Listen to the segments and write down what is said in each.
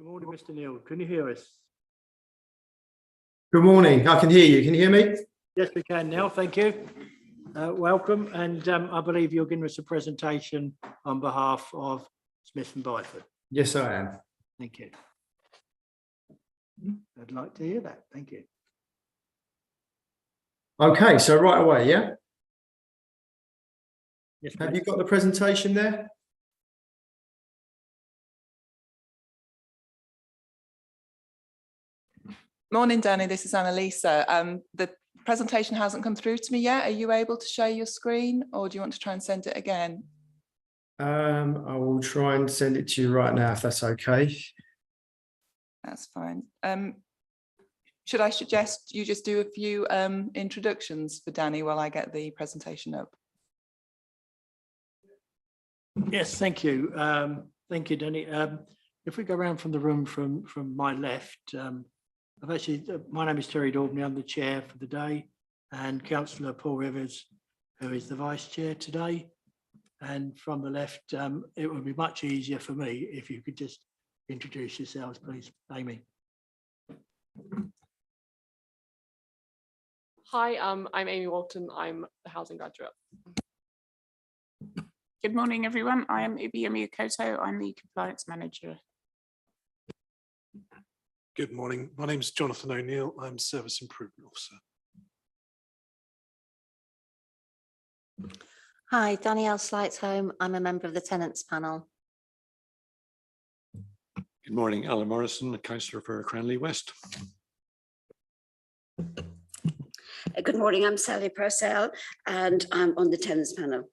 Good morning, Mr. Neal. Can you hear us? Good morning. I can hear you. Can you hear me? Yes, we can now. Thank you. Welcome. And I believe you're giving us a presentation on behalf of Smith and Byford. Yes, I am. Thank you. I'd like to hear that. Thank you. Okay, so right away, yeah? Yes, Have you got the presentation there? Morning, Danny. This is Annalisa. The presentation hasn't come through to me yet. Are you able to share your screen, or do you want to try and send it again? I will try and send it to you right now, if that's okay. That's fine. Should I suggest you just do a few introductions for Danny while I get the presentation up? Yes, thank you. Thank you, Danny. If we go around from the room from my left, my name is Terry Daubney. I'm the chair for the day, and Councillor Paul Rivers, who is the vice chair today. And from the left, it would be much easier for me if you could just introduce yourselves, please. Amy. Hi, I'm Amy Walton. I'm a housing graduate. Good morning, everyone. I am Ubi Miyakoto. I'm the compliance manager. Good morning. My name is Jonathan O'Neill. I'm Service Improvement Officer. Hi, Danielle Slightholme. I'm a member of the Tenants Panel. Good morning, Alan Morrison, a councillor for Cranley West. Good morning, I'm Sally Purcell and I'm on the Tenants Panel.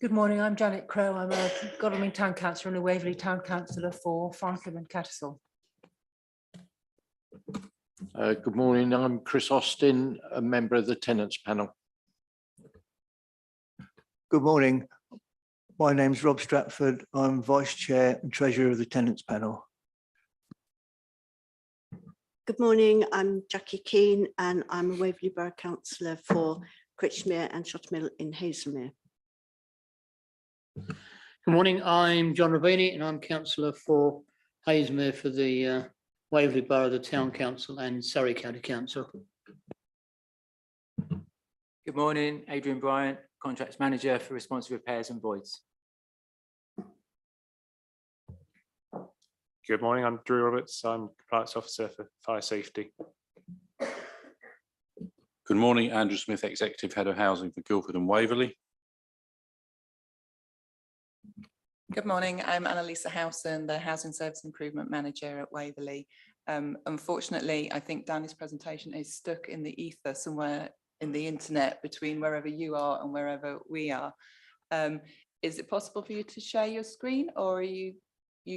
Good morning, I'm Janet Crowe. I'm a Godalming Town Councillor and a Waverley Town Councillor for Farnham and Cattersall. Good morning, I'm Chris Austin, a member of the Tenants Panel. Good morning, my name's Rob Stratford. I'm Vice Chair and Treasurer of the Tenants Panel. Good morning, I'm Jackie Keane and I'm a Waverley Borough Councillor for Critchmere and Shottermill in Hazelmere. Good morning, I'm John Ravini and I'm Councillor for Hazelmere for the Waverley Borough, the Town Council and Surrey County Council. Good morning, Adrian Bryant, Contracts Manager for Responsive Repairs and Voids. Good morning, I'm Drew Roberts. I'm Compliance Officer for Fire Safety. Good morning, Andrew Smith, Executive Head of Housing for Guildford and Waverley. Good morning, I'm Annalisa Howson, the Housing Service Improvement Manager at Waverley. Unfortunately, I think Danny's presentation is stuck in the ether somewhere in the internet between wherever you are and wherever we are. Is it possible for you to share your screen, or are you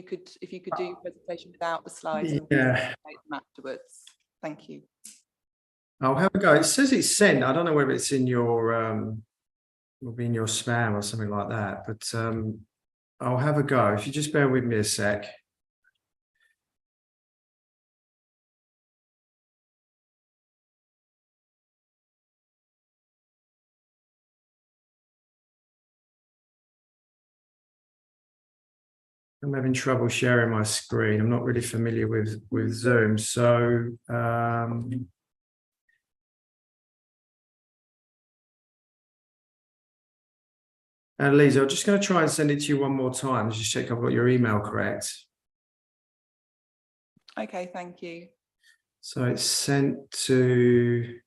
could, if you could do your presentation without the slides and Yeah. take them afterwards? Thank you. I'll have a go. It says it's sent. I don't know whether it's in your will be in your spam or something like that, but I'll have a go. If you just bear with me a sec. I'm having trouble sharing my screen. I'm not really familiar with Zoom, so Lisa, I'm just going to try and send it to you one more time. Just check I've got your email correct. Okay, thank you. So it's sent to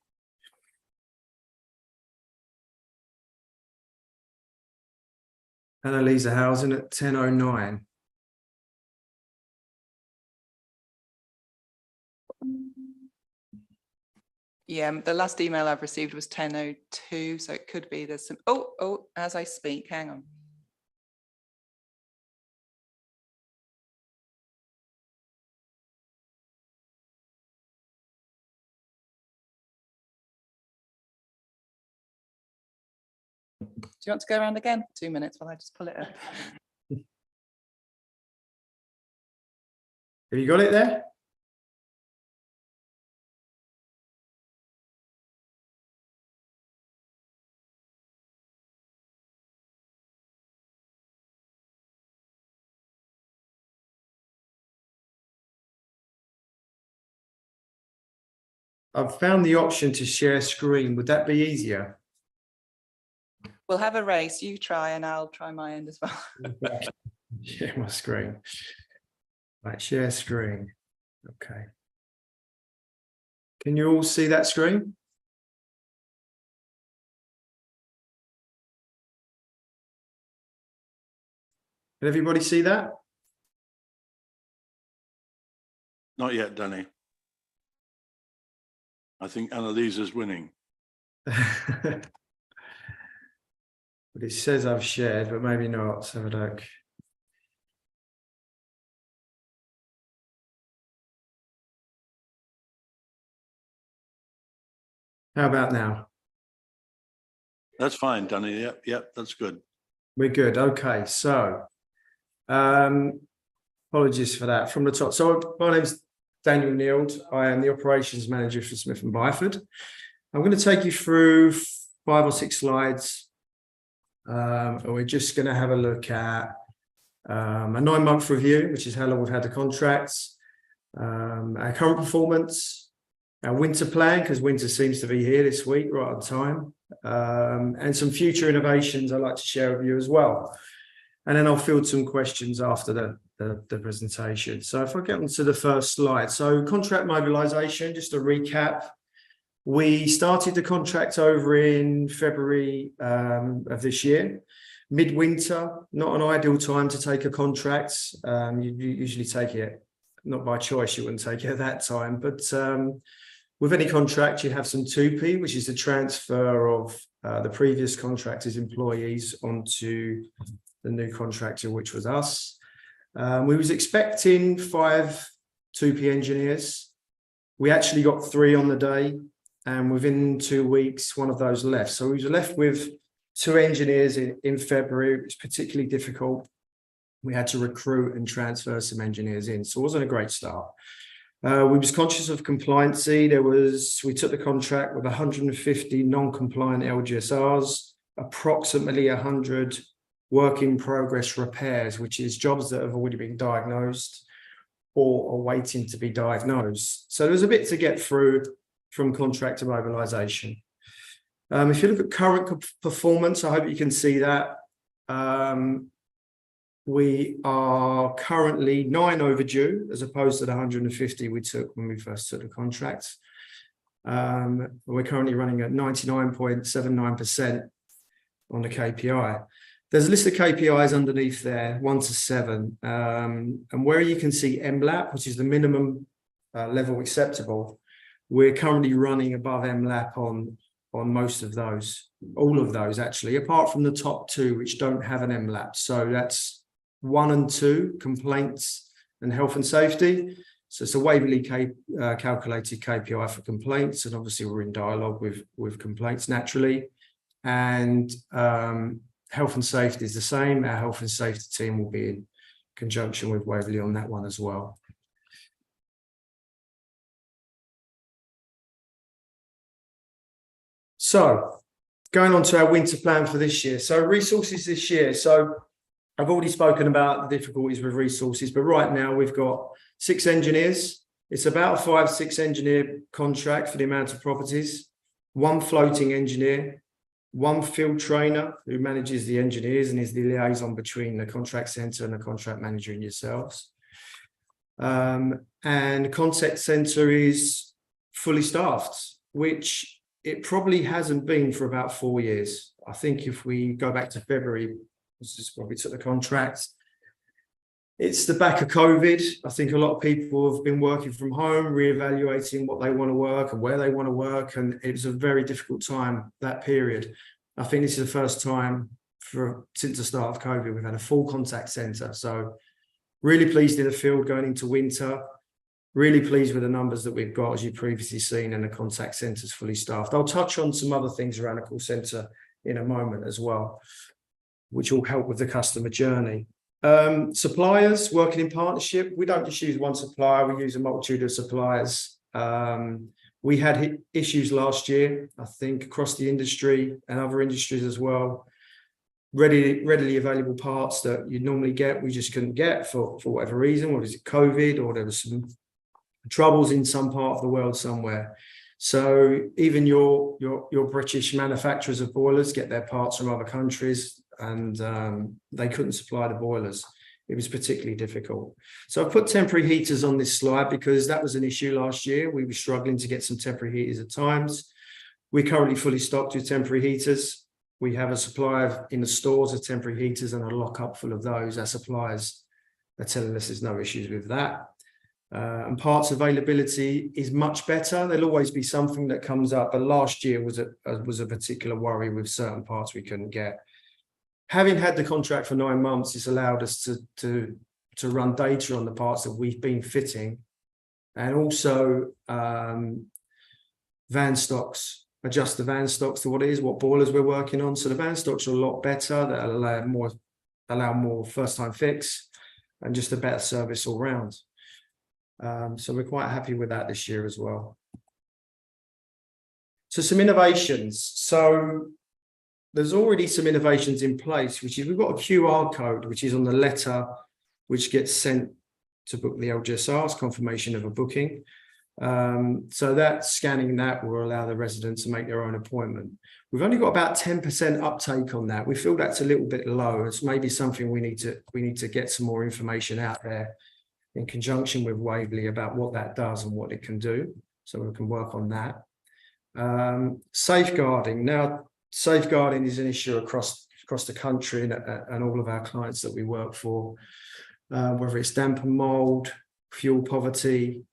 Annalisa Housen at 10:09. Yeah, the last email I've received was 10:02, so it could be there's some, as I speak, hang on. Do you want to go around again? 2 minutes while I just pull it up. Have you got it there? I've found the option to share screen. Would that be easier? We'll have a race. You try and I'll try my end as well. Share my screen. Right, share screen. Okay. Can you all see that screen? Can everybody see that? Not yet, Danny. I think Annalisa's winning. But it says I've shared, but maybe not. Let's have a look. How about now? That's fine, Danny. Yep, that's good. We're good. Okay, so apologies for that from the top. So my name's Daniel Neild. I am the operations manager for Smith and Byford. I'm going to take you through 5 or 6 slides. And we're just going to have a look at a 9-month review, which is how long we've had the contracts, our current performance, our winter plan, because winter seems to be here this week, right on time, and some future innovations I'd like to share with you as well. And then I'll field some questions after the presentation. So if I get onto the first slide, so contract mobilisation, just a recap. We started the contract over in February of this year. Midwinter, not an ideal time to take a contract. You usually take it, not by choice, you wouldn't take it at that time. But with any contract, you have some 2P, which is the transfer of the previous contractor's employees onto the new contractor, which was us. We was expecting 5 2P engineers. We actually got 3 on the day. And within 2 weeks, one of those left. So we were left with 2 engineers in February. It was particularly difficult. We had to recruit and transfer some engineers in. So it wasn't a great start. We was conscious of compliancy. We took the contract with 150 non-compliant LGSRs, approximately 100 work in progress repairs, which is jobs that have already been diagnosed or are waiting to be diagnosed. So there was a bit to get through from contractor mobilisation. If you look at current performance, I hope you can see that. We are currently 9 overdue, as opposed to the 150 we took when we first took the contract. We're currently running at 99.79% on the KPI. There's a list of KPIs underneath there, 1 to 7. And where you can see MLAP, which is the minimum level acceptable, we're currently running above MLAP on most of those, all of those actually, apart from the top 2, which don't have an MLAP. So that's 1 and 2, complaints and health and safety. So it's a Waverley calculated KPI for complaints, and obviously we're in dialogue with complaints naturally. And health and safety is the same. Our health and safety team will be in conjunction with Waverley on that one as well. So going on to our winter plan for this year. So resources this year. So I've already spoken about the difficulties with resources, but right now we've got 6 engineers. It's about a 5-6 engineer contract for the amount of properties, 1 floating engineer, 1 field trainer who manages the engineers and is the liaison between the contract centre and the contract manager and yourselves. And the contact centre is fully staffed, which it probably hasn't been for about 4 years. I think if we go back to February, this is when we took the contract. It's the back of COVID. I think a lot of people have been working from home, reevaluating what they want to work and where they want to work. And it was a very difficult time, that period. I think this is the first time since the start of COVID, we've had a full contact centre. So really pleased in the field going into winter. Really pleased with the numbers that we've got, as you've previously seen, and the contact centre is fully staffed. I'll touch on some other things around the call centre in a moment as well, which will help with the customer journey. Suppliers working in partnership. We don't just use one supplier, we use a multitude of suppliers. We had issues last year, I think, across the industry and other industries as well. Readily available parts that you'd normally get, we just couldn't get for whatever reason, or is it COVID, or there was some troubles in some part of the world somewhere. So even your British manufacturers of boilers get their parts from other countries, and they couldn't supply the boilers. It was particularly difficult. So I've put temporary heaters on this slide because that was an issue last year. We were struggling to get some temporary heaters at times. We're currently fully stocked with temporary heaters. We have a supply in the stores of temporary heaters and a lockup full of those. Our suppliers are telling us there's no issues with that. And parts availability is much better. There'll always be something that comes up, but last year was a particular worry with certain parts we couldn't get. Having had the contract for 9 months, it's allowed us to run data on the parts that we've been fitting, and also van stocks, adjust the van stocks to what boilers we're working on. So the van stocks are a lot better. That allow more first-time fix and just a better service all round. So we're quite happy with that this year as well. So some innovations. So there's already some innovations in place, which is we've got a QR code, which is on the letter, which gets sent to book the LGSR's confirmation of a booking. So that scanning that will allow the residents to make their own appointment. We've only got about 10% uptake on that. We feel that's a little bit low. It's maybe something we need to get some more information out there in conjunction with Waverley about what that does and what it can do. So we can work on that. Safeguarding. Now, safeguarding is an issue across the country and all of our clients that we work for, whether it's damp and mold, fuel poverty,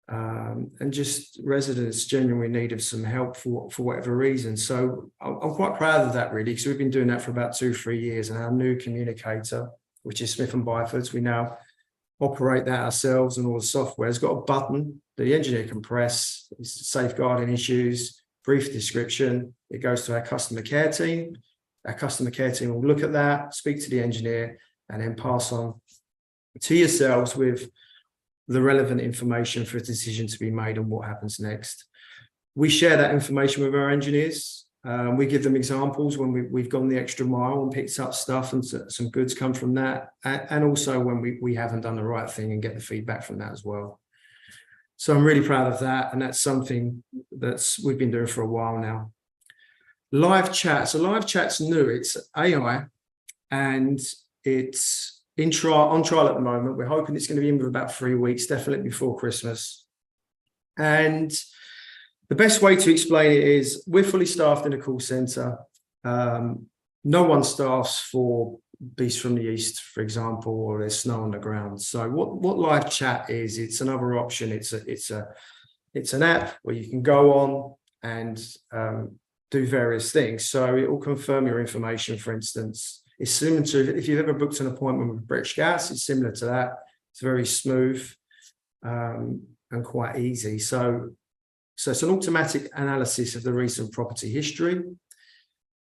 and just residents genuinely in need of some help for whatever reason. So I'm quite proud of that, really, because we've been doing that for about 2-3 years, and our new communicator, which is Smith & Byford's, we now operate that ourselves, and all the software has got a button that the engineer can press. It's safeguarding issues, brief description. It goes to our customer care team. Our customer care team will look at that, speak to the engineer, and then pass on to yourselves with the relevant information for a decision to be made on what happens next. We share that information with our engineers. We give them examples when we've gone the extra mile and picked up stuff, and some goods come from that, and also when we haven't done the right thing, and get the feedback from that as well. So I'm really proud of that, and that's something we've been doing for a while now. Live chat. So live chat's new. It's AI, and it's on trial at the moment. We're hoping it's going to be in with about 3 weeks, definitely before Christmas. And the best way to explain it is we're fully staffed in a call centre. No one staffs for Beast from the East, for example, or there's snow on the ground. So what live chat is, it's another option. It's an app where you can go on and do various things. So it will confirm your information, for instance. It's similar to, if you've ever booked an appointment with British Gas, it's similar to that. It's very smooth and quite easy. So it's an automatic analysis of the recent property history.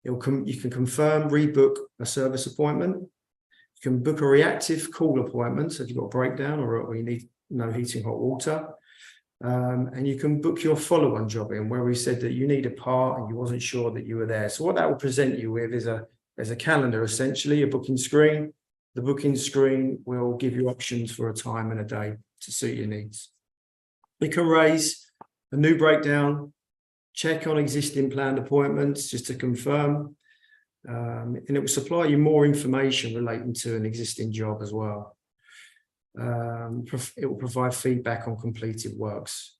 You can confirm, rebook a service appointment. You can book a reactive call appointment, so if you've got a breakdown or you need no heating, hot water. And you can book your follow-on job in, where we said that you need a part and you wasn't sure that you were there. So what that will present you with is a calendar, essentially, a booking screen. The booking screen will give you options for a time and a day to suit your needs. You can raise a new breakdown, check on existing planned appointments just to confirm, and it will supply you more information relating to an existing job as well. It will provide feedback on completed works.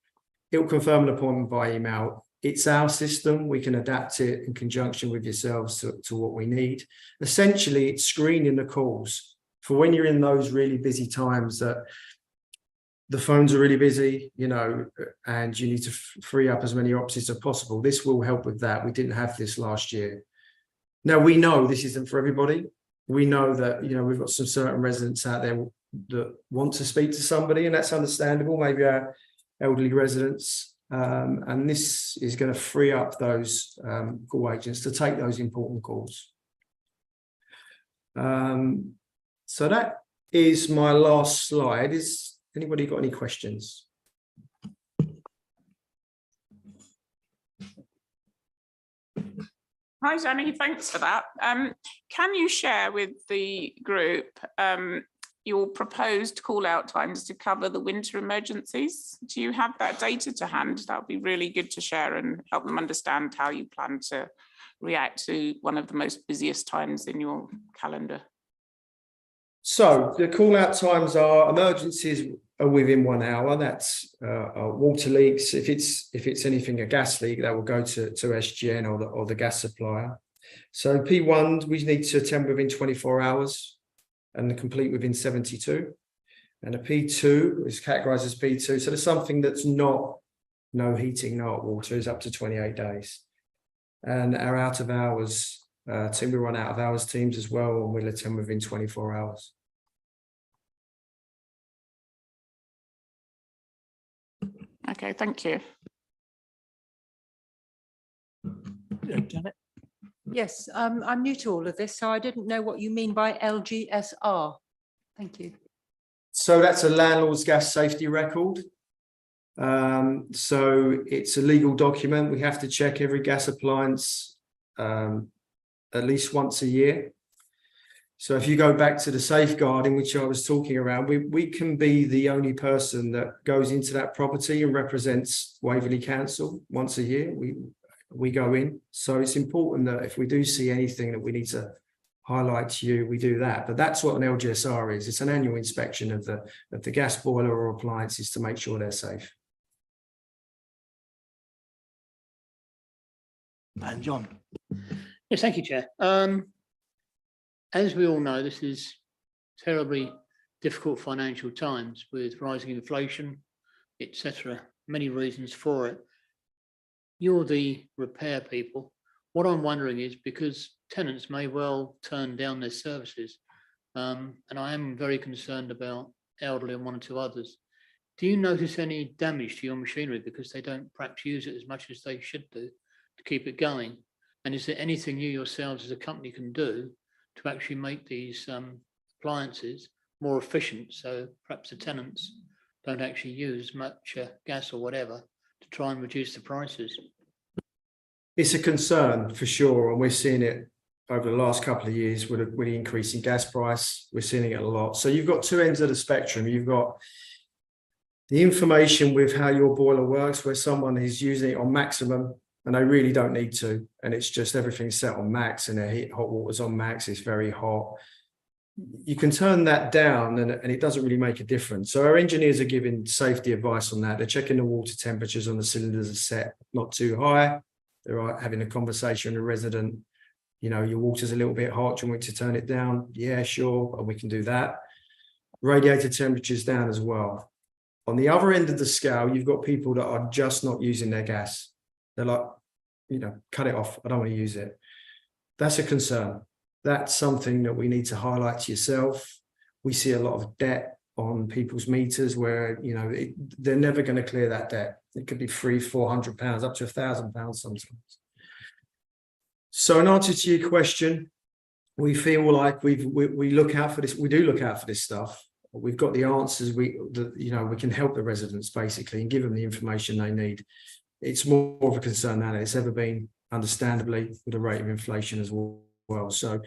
It will confirm an appointment by email. It's our system. We can adapt it in conjunction with yourselves to what we need. Essentially, it's screening the calls for when you're in those really busy times that the phones are really busy, and you need to free up as many options as possible. This will help with that. We didn't have this last year. Now, we know this isn't for everybody. We know that, we've got some certain residents out there that want to speak to somebody, and that's understandable, maybe our elderly residents. And this is going to free up those call agents to take those important calls. So that is my last slide. Is anybody got any questions? Hi, Danny, thanks for that. Can you share with the group your proposed call out times to cover the winter emergencies. Do you have that data to hand? That would be really good to share and help them understand how you plan to react to one of the most busiest times in your calendar. So the call out times are emergencies are within 1 hour. That's water leaks. If it's anything a gas leak, that will go to SGN or the gas supplier. So P1 we need to attend within 24 hours and complete within 72. And a P2 is categorized as P2. So there's something that's not no heating, no hot water is up to 28 days. And our out of hours team, we run out of hours teams as well, and we'll attend within 24 hours. Okay, thank you. Janet? Yes, I'm new to all of this, so I didn't know what you mean by LGSR. Thank you. So that's a landlord's gas safety record. So it's a legal document. We have to check every gas appliance at least once a year. So if you go back to the safeguarding, which I was talking around, we can be the only person that goes into that property and represents Waverley Council once a year. We go in. So it's important that if we do see anything that we need to highlight to you, we do that. But that's what an LGSR is. It's an annual inspection of the gas boiler or appliances to make sure they're safe. And John. Yes, thank you, Chair. As we all know, this is terribly difficult financial times with rising inflation, etc. Many reasons for it. You're the repair people. What I'm wondering is, because tenants may well turn down their services, and I am very concerned about elderly and 1 or 2 others. Do you notice any damage to your machinery because they don't perhaps use it as much as they should do to keep it going? And is there anything you yourselves as a company can do to actually make these appliances more efficient, so perhaps the tenants don't actually use much gas or whatever to try and reduce the prices? It's a concern for sure, and we're seeing it over the last couple of years with the increase in gas price. We're seeing it a lot. So you've got 2 ends of the spectrum. You've got the information with how your boiler works, where someone is using it on maximum and they really don't need to, and it's just everything's set on max and their hot water's on max, it's very hot. You can turn that down and it doesn't really make a difference. So our engineers are giving safety advice on that. They're checking the water temperatures on the cylinders are set not too high. They're having a conversation with a resident, you know, your water's a little bit hot, do you want me to turn it down? Yeah, sure, and we can do that. Radiator temperatures down as well. On the other end of the scale, you've got people that are just not using their gas. They're like, you know, cut it off, I don't want to use it. That's a concern. That's something that we need to highlight to yourself. We see a lot of debt on people's meters where, you know, they're never going to clear that debt. It could be £300-400, up to £1,000 sometimes. So in answer to your question, we feel like we look out for this. We do look out for this stuff. We've got the answers. We can help the residents basically and give them the information they need. It's more of a concern than it's ever been, understandably, with the rate of inflation as well. So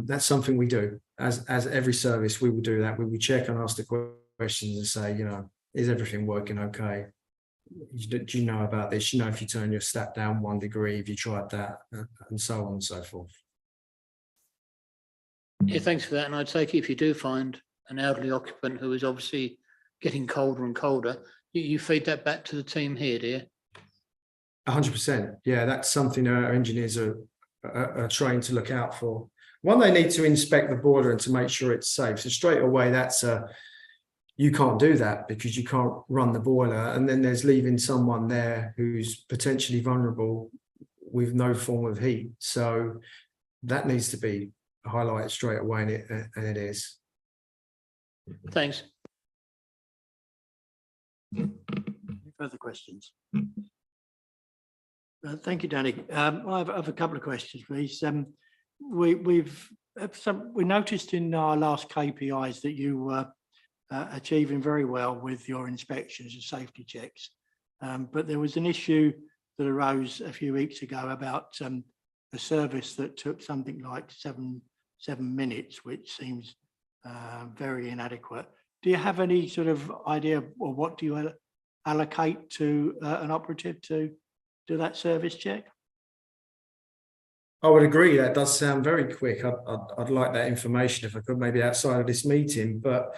that's something we do. As every service, we will do that. We will check and ask the questions and say, you know, is everything working okay? Do you know about this? You know, if you turn your stat down 1 degree, have you tried that? And so on and so forth. Yeah, thanks for that. And I'd take it if you do find an elderly occupant who is obviously getting colder and colder, you feed that back to the team here, do you? 100%. Yeah, that's something our engineers are trained to look out for. One, they need to inspect the boiler and to make sure it's safe. So straight away, you can't do that because you can't run the boiler. And then there's leaving someone there who's potentially vulnerable with no form of heat. So that needs to be highlighted straight away, and it is. Thanks. Any further questions? Thank you, Danny. I have a couple of questions, please. We noticed in our last KPIs that you were achieving very well with your inspections and safety checks, but there was an issue that arose a few weeks ago about a service that took something like seven minutes, which seems very inadequate. Do you have any sort of idea, or what do you allocate to an operative to do that service check? I would agree. That does sound very quick. I'd like that information if I could, maybe outside of this meeting. But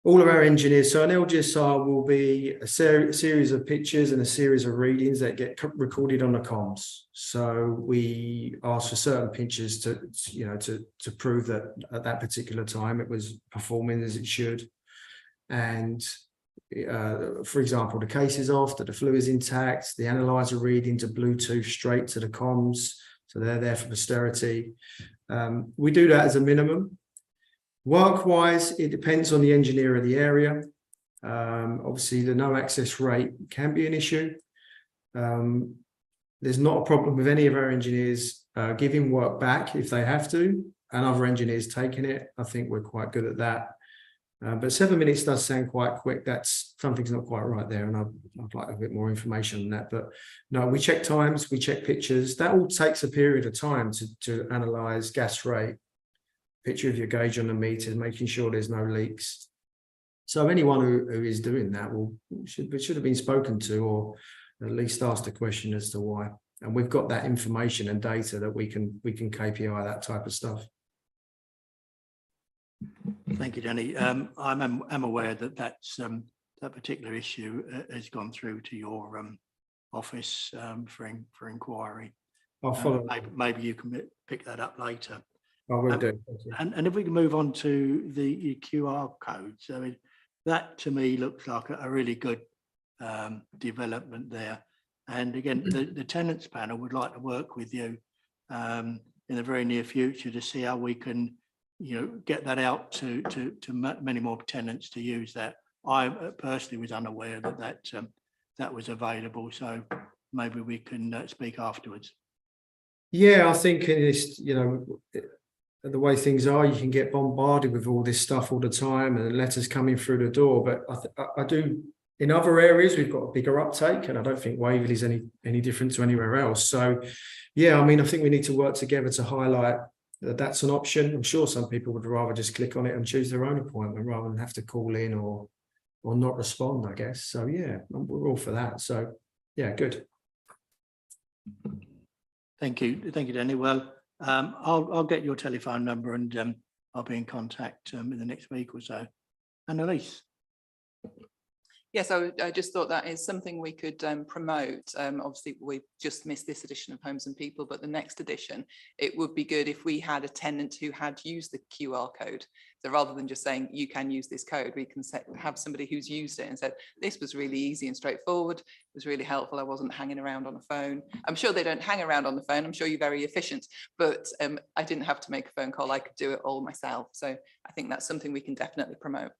all of our engineers, so an LGSR will be a series of pictures and a series of readings that get recorded on the comms. So we ask for certain pictures to prove that at that particular time it was performing as it should. And for example, the case is off, that the flue is intact, the analyzer reading to Bluetooth straight to the comms. So they're there for posterity. We do that as a minimum. Work-wise, it depends on the engineer of the area. Obviously, the no access rate can be an issue. There's not a problem with any of our engineers giving work back if they have to, and other engineers taking it. I think we're quite good at that. But 7 minutes does sound quite quick. That's something's not quite right there, and I'd like a bit more information on that. But no, we check times, we check pictures. That all takes a period of time to analyze gas rate, picture of your gauge on the meter, making sure there's no leaks. So anyone who is doing that should have been spoken to, or at least asked a question as to why. And we've got that information and data that we can KPI that type of stuff. Thank you, Danny. I'm aware that that particular issue has gone through to your office for inquiry. I'll follow. Maybe you can pick that up later. I will do. And if we can move on to the QR codes, I mean, that to me looks like a really good development there. And again, the tenants panel would like to work with you in the very near future to see how we can, get that out to many more tenants to use that. I personally was unaware that was available, so maybe we can speak afterwards. Yeah, I think in this, the way things are, you can get bombarded with all this stuff all the time and letters coming through the door. But I do, in other areas, we've got a bigger uptake, and I don't think Waverley's any different to anywhere else. So, yeah, I mean, I think we need to work together to highlight that that's an option. I'm sure some people would rather just click on it and choose their own appointment rather than have to call in or not respond, I guess. So, yeah, we're all for that. So, yeah, good. Thank you, Danny. Well, I'll get your telephone number and I'll be in contact in the next week or so. Annalise. Yes, I just thought that is something we could promote. Obviously, we've just missed this edition of Homes and People, but the next edition, it would be good if we had a tenant who had used the QR code. So rather than just saying, you can use this code, we can have somebody who's used it and said, this was really easy and straightforward. It was really helpful. I wasn't hanging around on a phone. I'm sure they don't hang around on the phone. I'm sure you're very efficient, but I didn't have to make a phone call. I could do it all myself. So I think that's something we can definitely promote.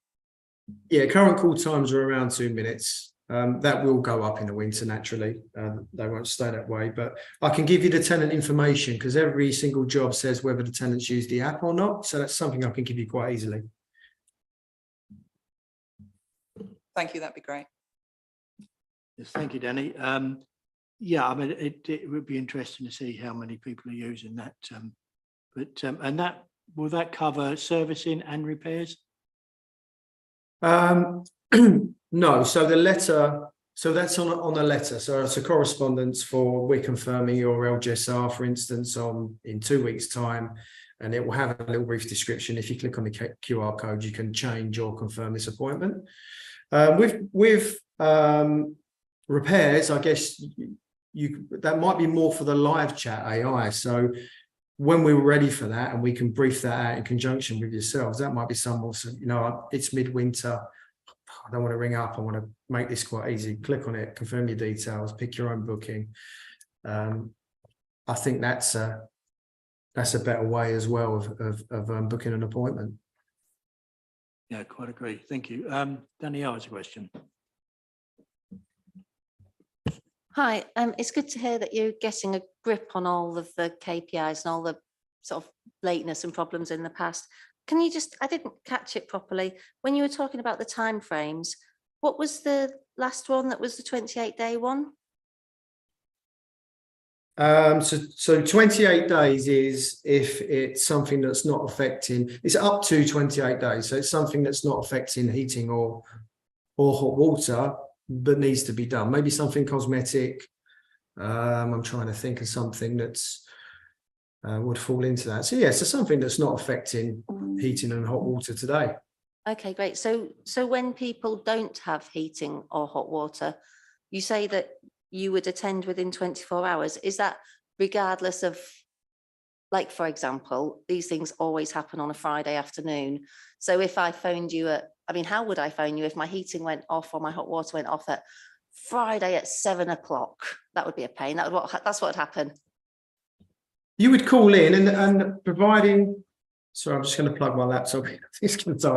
Yeah, current call times are around 2 minutes. That will go up in the winter naturally. They won't stay that way, but I can give you the tenant information because every single job says whether the tenants use the app or not. So that's something I can give you quite easily. Thank you, that'd be great. Yes, thank you, Danny. Yeah, I mean, it would be interesting to see how many people are using that. And that will that cover servicing and repairs? No, so the letter, so that's on a letter. So it's a correspondence for we're confirming your LGSR, for instance, in 2 weeks' time, and it will have a little brief description. If you click on the QR code, you can change or confirm this appointment. With repairs, I guess that might be more for the live chat AI. So when we're ready for that and we can brief that out in conjunction with yourselves, that might be some, it's midwinter. I don't want to ring up. I want to make this quite easy. Click on it, confirm your details, pick your own booking. I think that's a better way as well of booking an appointment. Yeah, quite agree. Thank you. Danielle has a question. Hi, it's good to hear that you're getting a grip on all of the KPIs and all the sort of lateness and problems in the past. Can you I didn't catch it properly. When you were talking about the timeframes, what was the last one that was the 28-day one? So 28 days is if it's something that's not affecting, it's up to 28 days. So it's something that's not affecting heating or hot water, but needs to be done. Maybe something cosmetic. I'm trying to think of something that's would fall into that. So yeah, so something that's not affecting heating and hot water today. Okay, great. So when people don't have heating or hot water, you say that you would attend within 24 hours. Is that regardless of, like, for example, these things always happen on a Friday afternoon. So if I phoned you I mean, how would I phone you if my heating went off or my hot water went off at Friday at 7 o'clock? That would be a pain. That's what would happen. You would call in and providing, sorry, I'm just going to plug my laptop. It's going to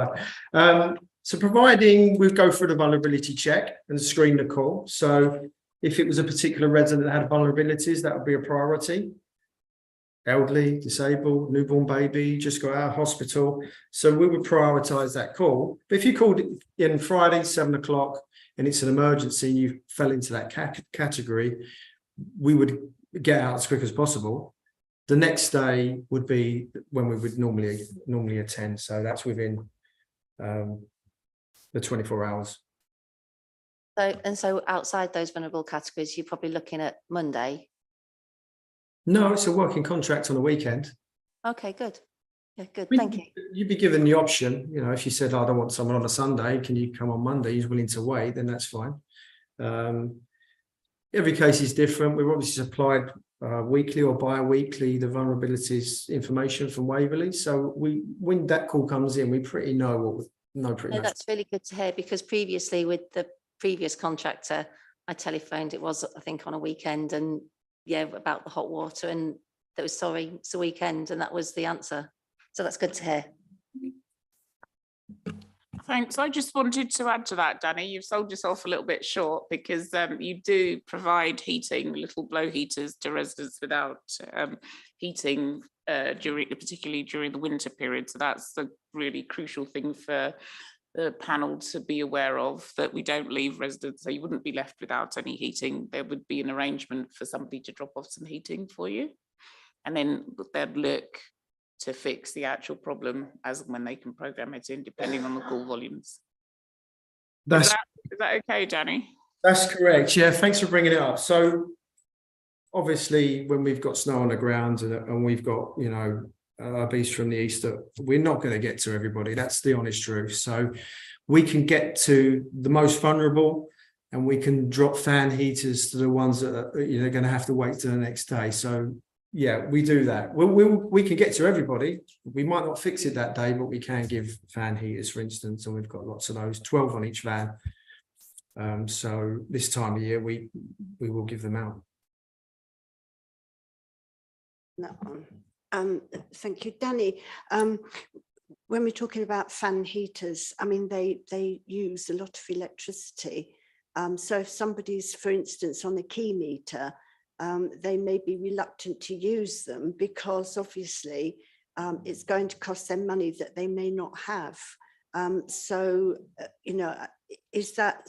die. So providing we go through the vulnerability check and screen the call. So if it was a particular resident that had vulnerabilities, that would be a priority. Elderly, disabled, newborn baby, just got out of hospital. So we would prioritize that call. But if you called in Friday, 7 o'clock, and it's an emergency, and you fell into that category, we would get out as quick as possible. The next day would be when we would normally attend. So that's within the 24 hours. So outside those vulnerable categories, you're probably looking at Monday. No, it's a working contract on a weekend. Okay, good. Yeah, good. Thank you. You'd be given the option, you know, if you said, I don't want someone on a Sunday, can you come on Monday? He's willing to wait, then that's fine. Every case is different. We've obviously supplied weekly or bi-weekly the vulnerabilities information from Waverley. So when that call comes in, we pretty know what we know pretty much. That's really good to hear, because previously with the previous contractor, I telephoned, it was, I think, on a weekend, and yeah, about the hot water, and that was, sorry, it's a weekend, and that was the answer. So that's good to hear. Thanks. I just wanted to add to that, Danny. You've sold yourself a little bit short, because you do provide heating, little blow heaters to residents without heating particularly during the winter period. So that's a really crucial thing for the panel to be aware of, that we don't leave residents. So you wouldn't be left without any heating. There would be an arrangement for somebody to drop off some heating for you, and then they'd look to fix the actual problem as and when they can program it in, depending on the call volumes. Is that okay, Danny? That's correct. Yeah, thanks for bringing it up. So obviously, when we've got snow on the ground and we've got, you know, beast from the east, we're not going to get to everybody. That's the honest truth. So we can get to the most vulnerable, and we can drop fan heaters to the ones that are, you know, going to have to wait till the next day. So yeah, we do that. We can get to everybody. We might not fix it that day, but we can give fan heaters, for instance, and we've got lots of those, 12 on each van. So this time of year, we will give them out. That one. Thank you, Danny. When we're talking about fan heaters, I mean, they use a lot of electricity. So if somebody's, for instance, on a key meter, they may be reluctant to use them, because obviously it's going to cost them money that they may not have. So, you know, is that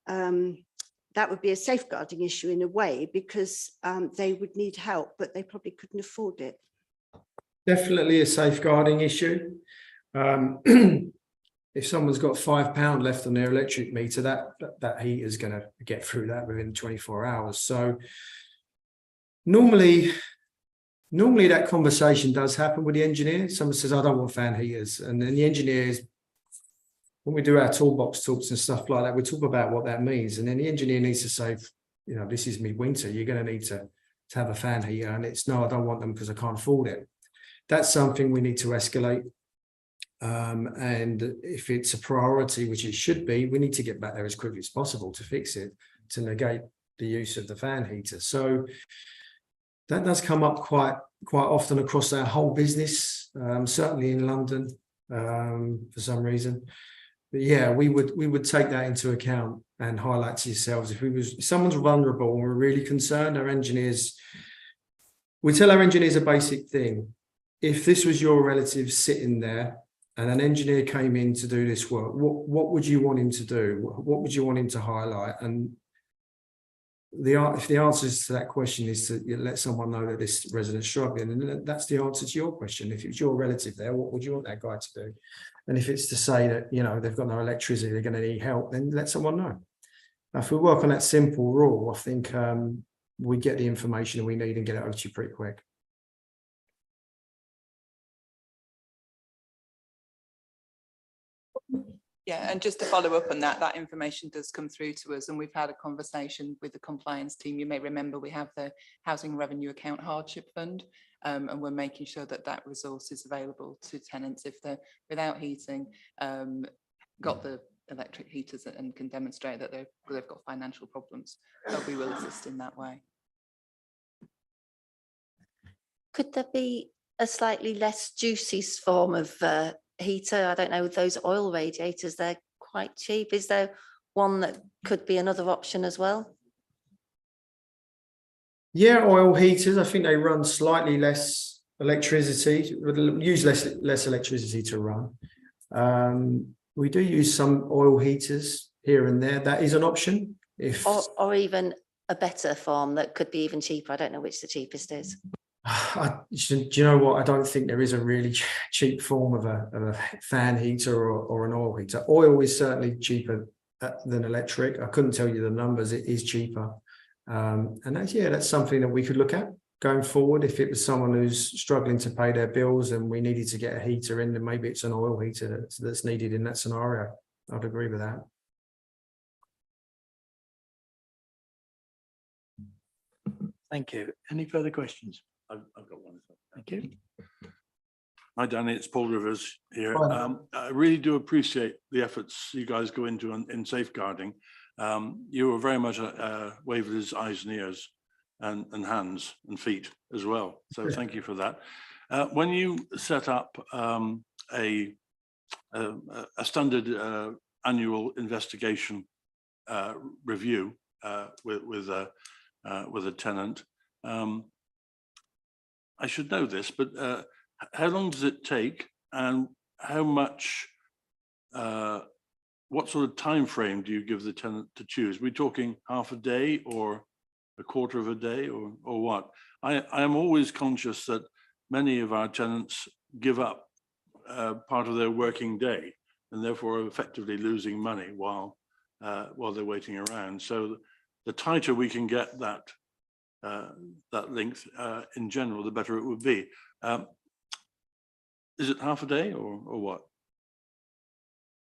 that would be a safeguarding issue in a way, because they would need help, but they probably couldn't afford it. Definitely a safeguarding issue. If someone's got £5 left on their electric meter, that heater is going to get through that within 24 hours. So normally that conversation does happen with the engineer. Someone says, I don't want fan heaters. And then the engineers, when we do our toolbox talks and stuff like that, we talk about what that means. And then the engineer needs to say, you know, this is midwinter, you're going to need to have a fan heater. And it's, no, I don't want them because I can't afford it. That's something we need to escalate. And if it's a priority, which it should be, we need to get back there as quickly as possible to fix it, to negate the use of the fan heater. So that does come up quite often across our whole business, certainly in London, for some reason. But yeah, we would take that into account and highlight to yourselves, if someone's vulnerable and we're really concerned, our engineers, we tell our engineers a basic thing. If this was your relative sitting there and an engineer came in to do this work, what would you want him to do? What would you want him to highlight? And if the answers to that question is to let someone know that this resident's struggling, and that's the answer to your question. If it's your relative there, what would you want that guy to do? And if it's to say that, you know, they've got no electricity, they're going to need help, then let someone know. Now, if we work on that simple rule, I think we get the information we need and get it over to you pretty quick. Yeah, and just to follow up on that, that information does come through to us, and we've had a conversation with the compliance team. You may remember we have the Housing Revenue Account Hardship Fund, and we're making sure that that resource is available to tenants if they're without heating, got the electric heaters and can demonstrate that they've got financial problems. We will assist in that way. Could there be a slightly less juicy form of heater? I don't know, those oil radiators, they're quite cheap. Is there one that could be another option as well? Yeah, oil heaters, I think they run slightly less electricity, use less electricity to run. We do use some oil heaters here and there. That is an option. If or even a better form that could be even cheaper. I don't know which the cheapest is. do you know what? I don't think there is a really cheap form of a fan heater or an oil heater. Oil is certainly cheaper than electric. I couldn't tell you the numbers. It is cheaper. And that's something that we could look at going forward. If it was someone who's struggling to pay their bills and we needed to get a heater in, then maybe it's an oil heater that's needed in that scenario. I'd agree with that. Thank you. Any further questions? I've got one. Thank you. Hi, Danny, it's Paul Rivers here. Hi. I really do appreciate the efforts you guys go into in safeguarding. You were very much Waverley's eyes and ears and hands and feet as well. So thank you for that. When you set up a standard annual investigation review with a tenant, I should know this, but how long does it take, and how much, what sort of time frame do you give the tenant to choose? Are we talking half a day or a quarter of a day or what? I am always conscious that many of our tenants give up part of their working day and therefore are effectively losing money while they're waiting around. So the tighter we can get that length in general, the better it would be. Is it half a day or what?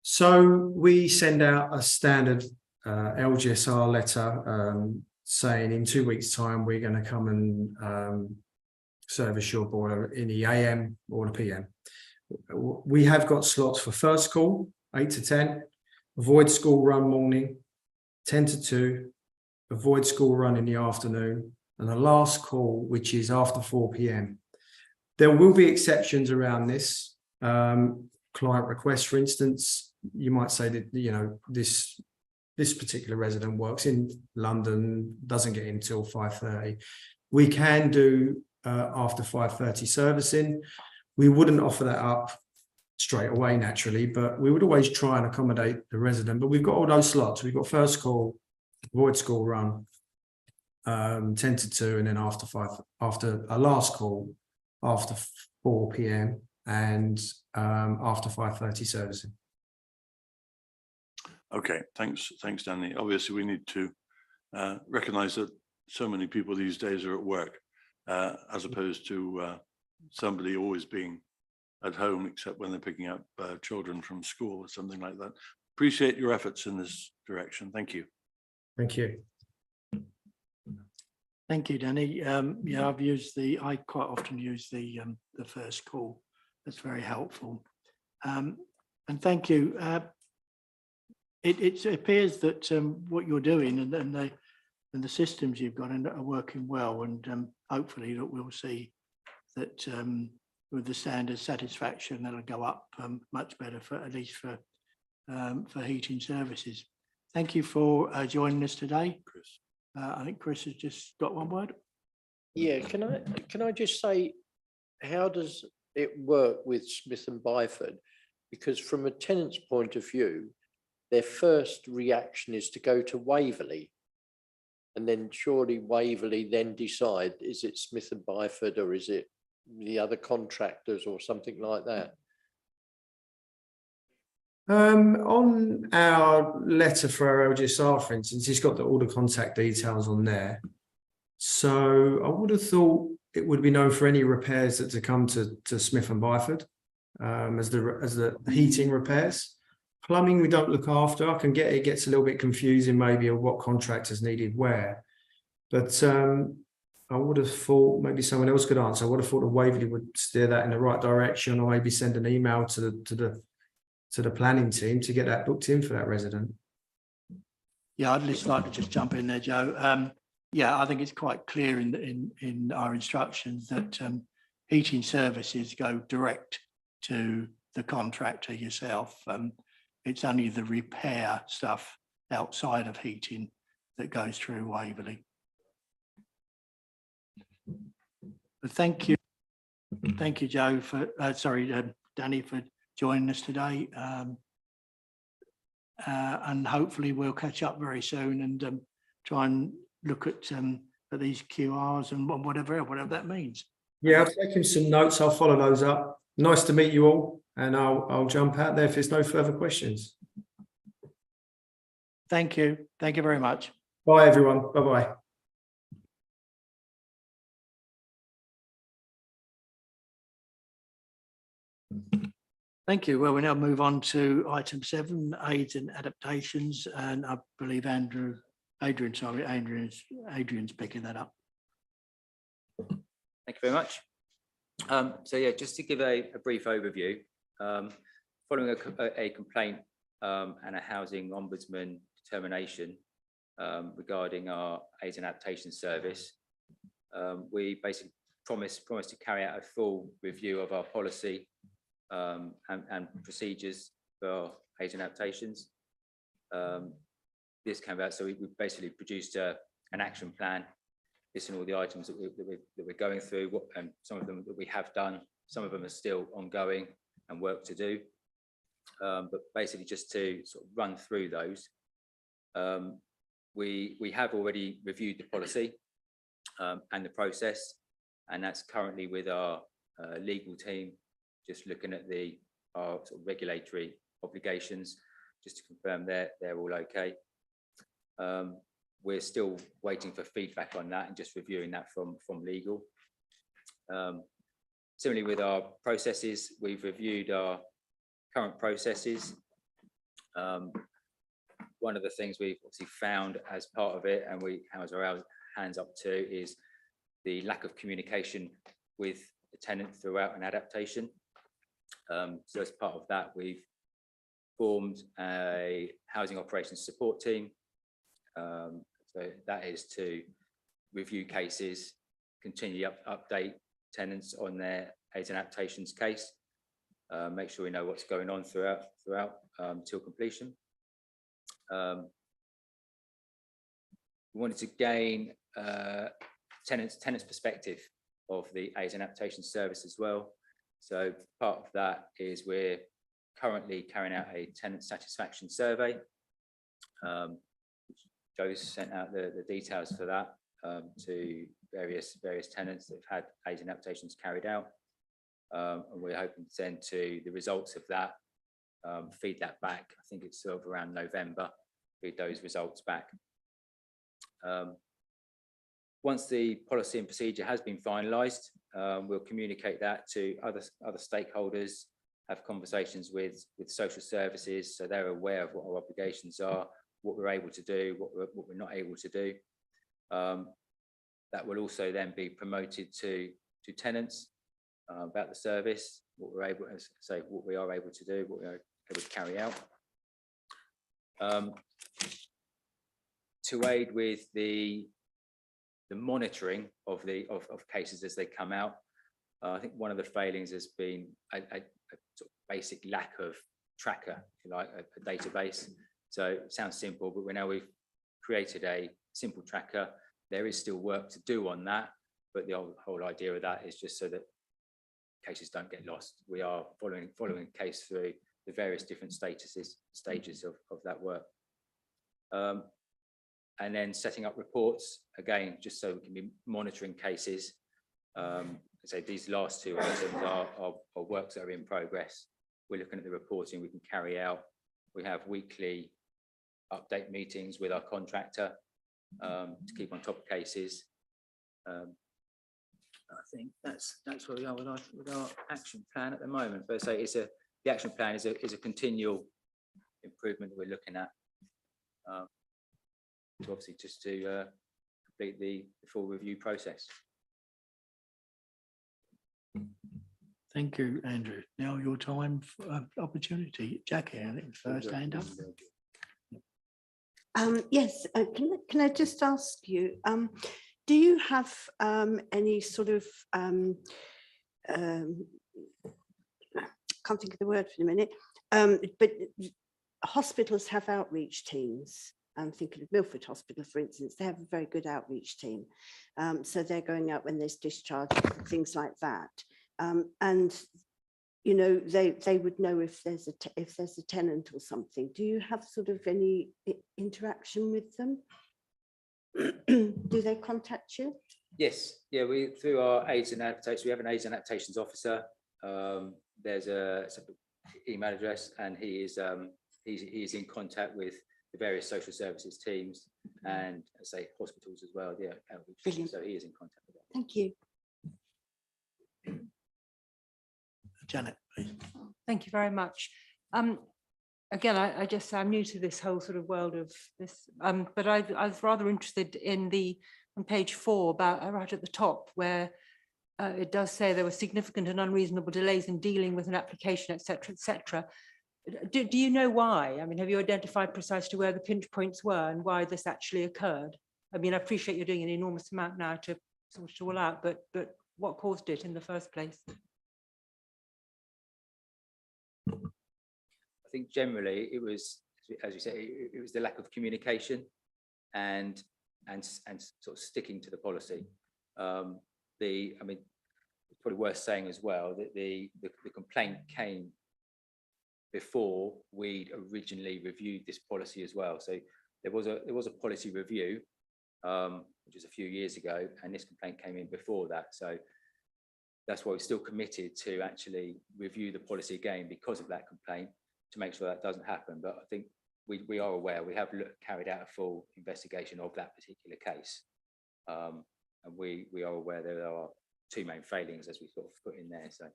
So we send out a standard LGSR letter saying in 2 weeks' time we're going to come and service your boiler in the AM or the PM. We have got slots for first call, 8 to 10, avoid school run morning, 10 to 2, avoid school run in the afternoon, and the last call, which is after 4 PM. There will be exceptions around this. Client request, for instance, you might say that, you know, this particular resident works in London, doesn't get in till 5:30. We can do after 5:30 servicing. We wouldn't offer that up straight away, naturally, but we would always try and accommodate the resident. But we've got all those slots. We've got first call, avoid school run, 10 to 2, and then after a last call, after 4 PM and after 5:30 servicing. Okay, thanks, Danny. Obviously, we need to recognise that so many people these days are at work, as opposed to somebody always being at home, except when they're picking up children from school or something like that. Appreciate your efforts in this direction. Thank you. Thank you. Thank you, Danny. Yeah, I quite often use the first call. That's very helpful. And thank you. It appears that what you're doing and the systems you've got are working well, and hopefully that we'll see that with the standard satisfaction that'll go up much better for at least for heating services. Thank you for joining us today, Chris. I think Chris has just got one word. Yeah, can I just say, how does it work with Smith and Byford? Because from a tenant's point of view, their first reaction is to go to Waverley. And then surely Waverley then decide, is it Smith and Byford or is it the other contractors or something like that? On our letter for our LGSR, for instance, it's got all the contact details on there. So I would have thought it would be known for any repairs that to come to Smith and Byford, as the heating repairs. Plumbing we don't look after. I can get it gets a little bit confusing maybe of what contractors needed where, but I would have thought maybe someone else could answer. I would have thought that Waverley would steer that in the right direction, or maybe send an email to the planning team to get that booked in for that resident. Yeah, I'd just like to just jump in there, Joe. Yeah, I think it's quite clear in our instructions that heating services go direct to the contractor yourself. It's only the repair stuff outside of heating that goes through Waverley. But thank you, Joe, for Danny, for joining us today. And hopefully we'll catch up very soon and try and look at these QRs and whatever that means. Yeah, I've taken some notes. I'll follow those up. Nice to meet you all, and I'll jump out there if there's no further questions. Thank you. Thank you very much. Bye, everyone. Bye-bye. Thank you. Well, we now move on to item 7, aids and adaptations, and I believe Adrian's picking that up. Thank you very much. So yeah, just to give a brief overview, following a complaint and a housing ombudsman determination regarding our aids and adaptation service, we basically promised to carry out a full review of our policy and procedures for aids and adaptations. This came out, so we basically produced an action plan listing all the items that we're going through, and some of them that we have done, some of them are still ongoing and work to do. But basically, just to sort of run through those, we have already reviewed the policy and the process, and that's currently with our legal team, just looking at our sort of regulatory obligations, just to confirm they're all okay. We're still waiting for feedback on that and just reviewing that from legal. Similarly, with our processes, we've reviewed our current processes. One of the things we've obviously found as part of it, and we have our hands up to, is the lack of communication with the tenant throughout an adaptation. So as part of that, we've formed a housing operations support team. So that is to review cases, continue update tenants on their aids and adaptations case, make sure we know what's going on throughout till completion. We wanted to gain tenants' perspective of the aids and adaptation service as well. So part of that is we're currently carrying out a tenant satisfaction survey. Joe's sent out the details for that to various tenants that have had aids and adaptations carried out. And we're hoping to send to the results of that, feed that back. I think it's sort of around November, feed those results back. Once the policy and procedure has been finalised, we'll communicate that to other stakeholders, have conversations with social services, so they're aware of what our obligations are, what we're able to do, what we're not able to do. That will also then be promoted to tenants about the service, what we're able to say, what we are able to do, what we are able to carry out. To aid with the monitoring of cases as they come out, I think one of the failings has been a sort of basic lack of tracker, if you like, a database. So it sounds simple, but we've created a simple tracker. There is still work to do on that, but the whole idea of that is just so that cases don't get lost. We are following a case through the various different stages of that work. and then setting up reports, again, just so we can be monitoring cases. So these last two items are works that are in progress. We're looking at the reporting we can carry out. We have weekly update meetings with our contractor to keep on top of cases. I think that's where we are with our action plan at the moment. But so the action plan is a continual improvement that we're looking at. Obviously just to complete the full review process. Thank you, Andrew. Now your time for opportunity. Jackie, I think first hand up. Yes, can I just ask you, do you have any sort of, can't think of the word for a minute, but hospitals have outreach teams. I'm thinking of Milford Hospital, for instance, they have a very good outreach team. So they're going out when there's discharge, things like that. And you know, they would know if there's a tenant or something. Do you have sort of any interaction with them? Do they contact you? Yes, yeah, we through our aids and adaptations, we have an aids and adaptations officer. There's a separate email address, and he is in contact with the various social services teams and say hospitals as well. Yeah, brilliant. So he is in contact with them. Thank you. Janet, please. Thank you very much. Again, I'm new to this whole sort of world of this, but I was rather interested in on page 4 about right at the top where it does say there were significant and unreasonable delays in dealing with an application, etc., etc. Do you know why? I mean, have you identified precisely where the pinch points were and why this actually occurred? I mean, I appreciate you're doing an enormous amount now to sort it all out, but what caused it in the first place? I think generally it was, as you say, it was the lack of communication and sort of sticking to the policy. I mean, it's probably worth saying as well that the complaint came before we'd originally reviewed this policy as well. So there was a policy review, which was a few years ago, and this complaint came in before that. So that's why we're still committed to actually review the policy again because of that complaint, to make sure that doesn't happen. But I think we are aware, we have carried out a full investigation of that particular case. And we are aware there are 2 main failings, as we sort of put in there. So.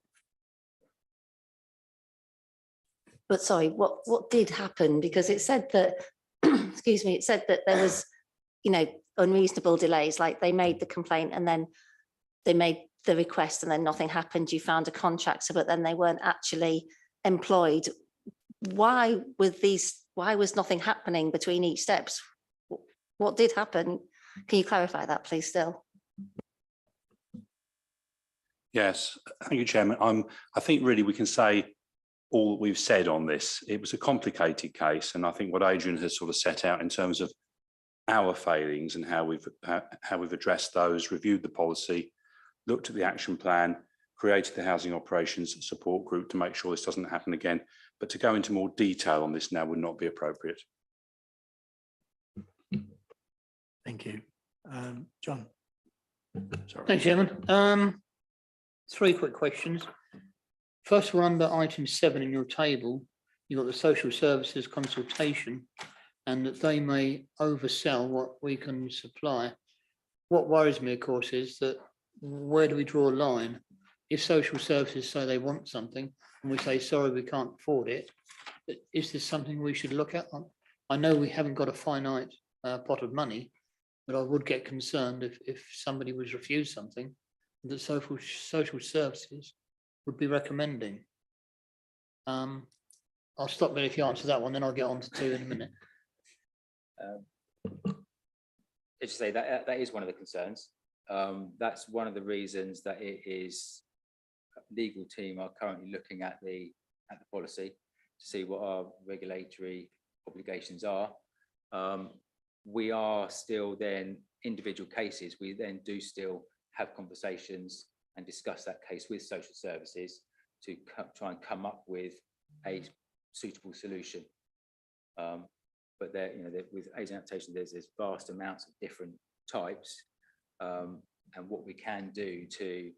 But sorry, what did happen? Because it said that, excuse me, it said that there was, you know, unreasonable delays, like they made the complaint and then they made the request and then nothing happened. You found a contractor, but then they weren't actually employed. Why was nothing happening between each steps? What did happen? Can you clarify that, please, still? Yes, thank you, Chairman. I think really we can say all that we've said on this. It was a complicated case, and I think what Adrian has sort of set out in terms of our failings and how we've addressed those, reviewed the policy, looked at the action plan, created the housing operations support group to make sure this doesn't happen again. But to go into more detail on this now would not be appropriate. Thank you. John. Sorry. Thanks, Chairman. 3 quick questions. First of all, under item 7 in your table, you've got the social services consultation and that they may oversell what we can supply. What worries me, of course, is that where do we draw a line? If social services say they want something and we say, sorry, we can't afford it, is this something we should look at? I know we haven't got a finite pot of money, but I would get concerned if somebody was refused something that social services would be recommending. I'll stop there if you answer that one, then I'll get on to 2 in a minute. As you say, that is one of the concerns. That's one of the reasons that it is legal team are currently looking at the policy to see what our regulatory obligations are. We are still then individual cases. We then do still have conversations and discuss that case with social services to try and come up with a suitable solution. but there, with aging adaptation, there's vast amounts of different types, and what we can do to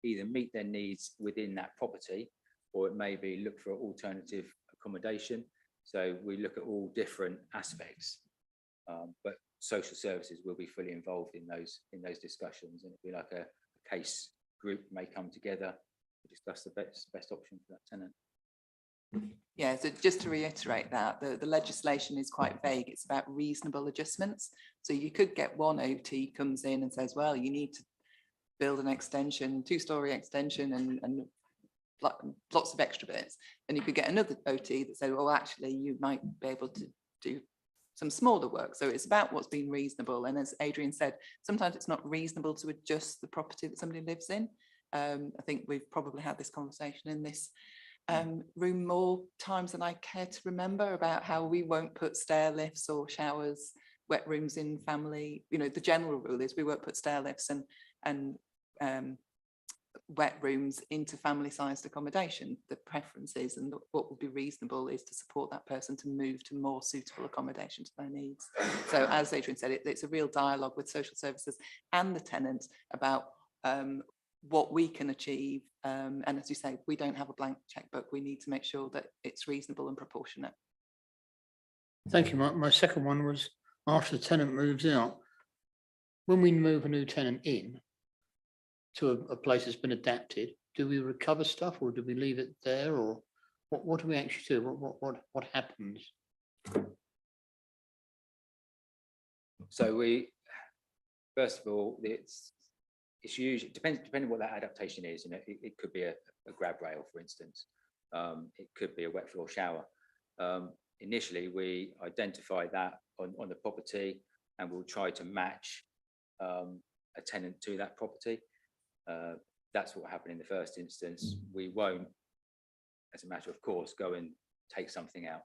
either meet their needs within that property, or it may be look for alternative accommodation. So we look at all different aspects, but social services will be fully involved in those discussions, and it'll be like a case group may come together to discuss the best option for that tenant. Yeah, so just to reiterate that, the legislation is quite vague. It's about reasonable adjustments. So you could get one OT comes in and says, well, you need to build an extension, 2-story extension and lots of extra bits. Then you could get another OT that said, well, actually, you might be able to do some smaller work. So it's about what's been reasonable. And as Adrian said, sometimes it's not reasonable to adjust the property that somebody lives in. I think we've probably had this conversation in this room more times than I care to remember about how we won't put stair lifts or showers, wet rooms in family. The general rule is we won't put stair lifts and wet rooms into family-sized accommodation. The preference is, and what would be reasonable, is to support that person to move to more suitable accommodation to their needs. So as Adrian said, it's a real dialogue with social services and the tenant about what we can achieve. And as you say, we don't have a blank checkbook. We need to make sure that it's reasonable and proportionate. Thank you. My second one was, after the tenant moves out, when we move a new tenant in to a place that's been adapted, do we recover stuff, or do we leave it there, or what do we actually do? What happens? So first of all, it's usually depending what that adaptation is. It could be a grab rail, for instance. It could be a wet floor shower. Initially, we identify that on the property, and we'll try to match a tenant to that property. That's what happened in the first instance. We won't, as a matter of course, go and take something out.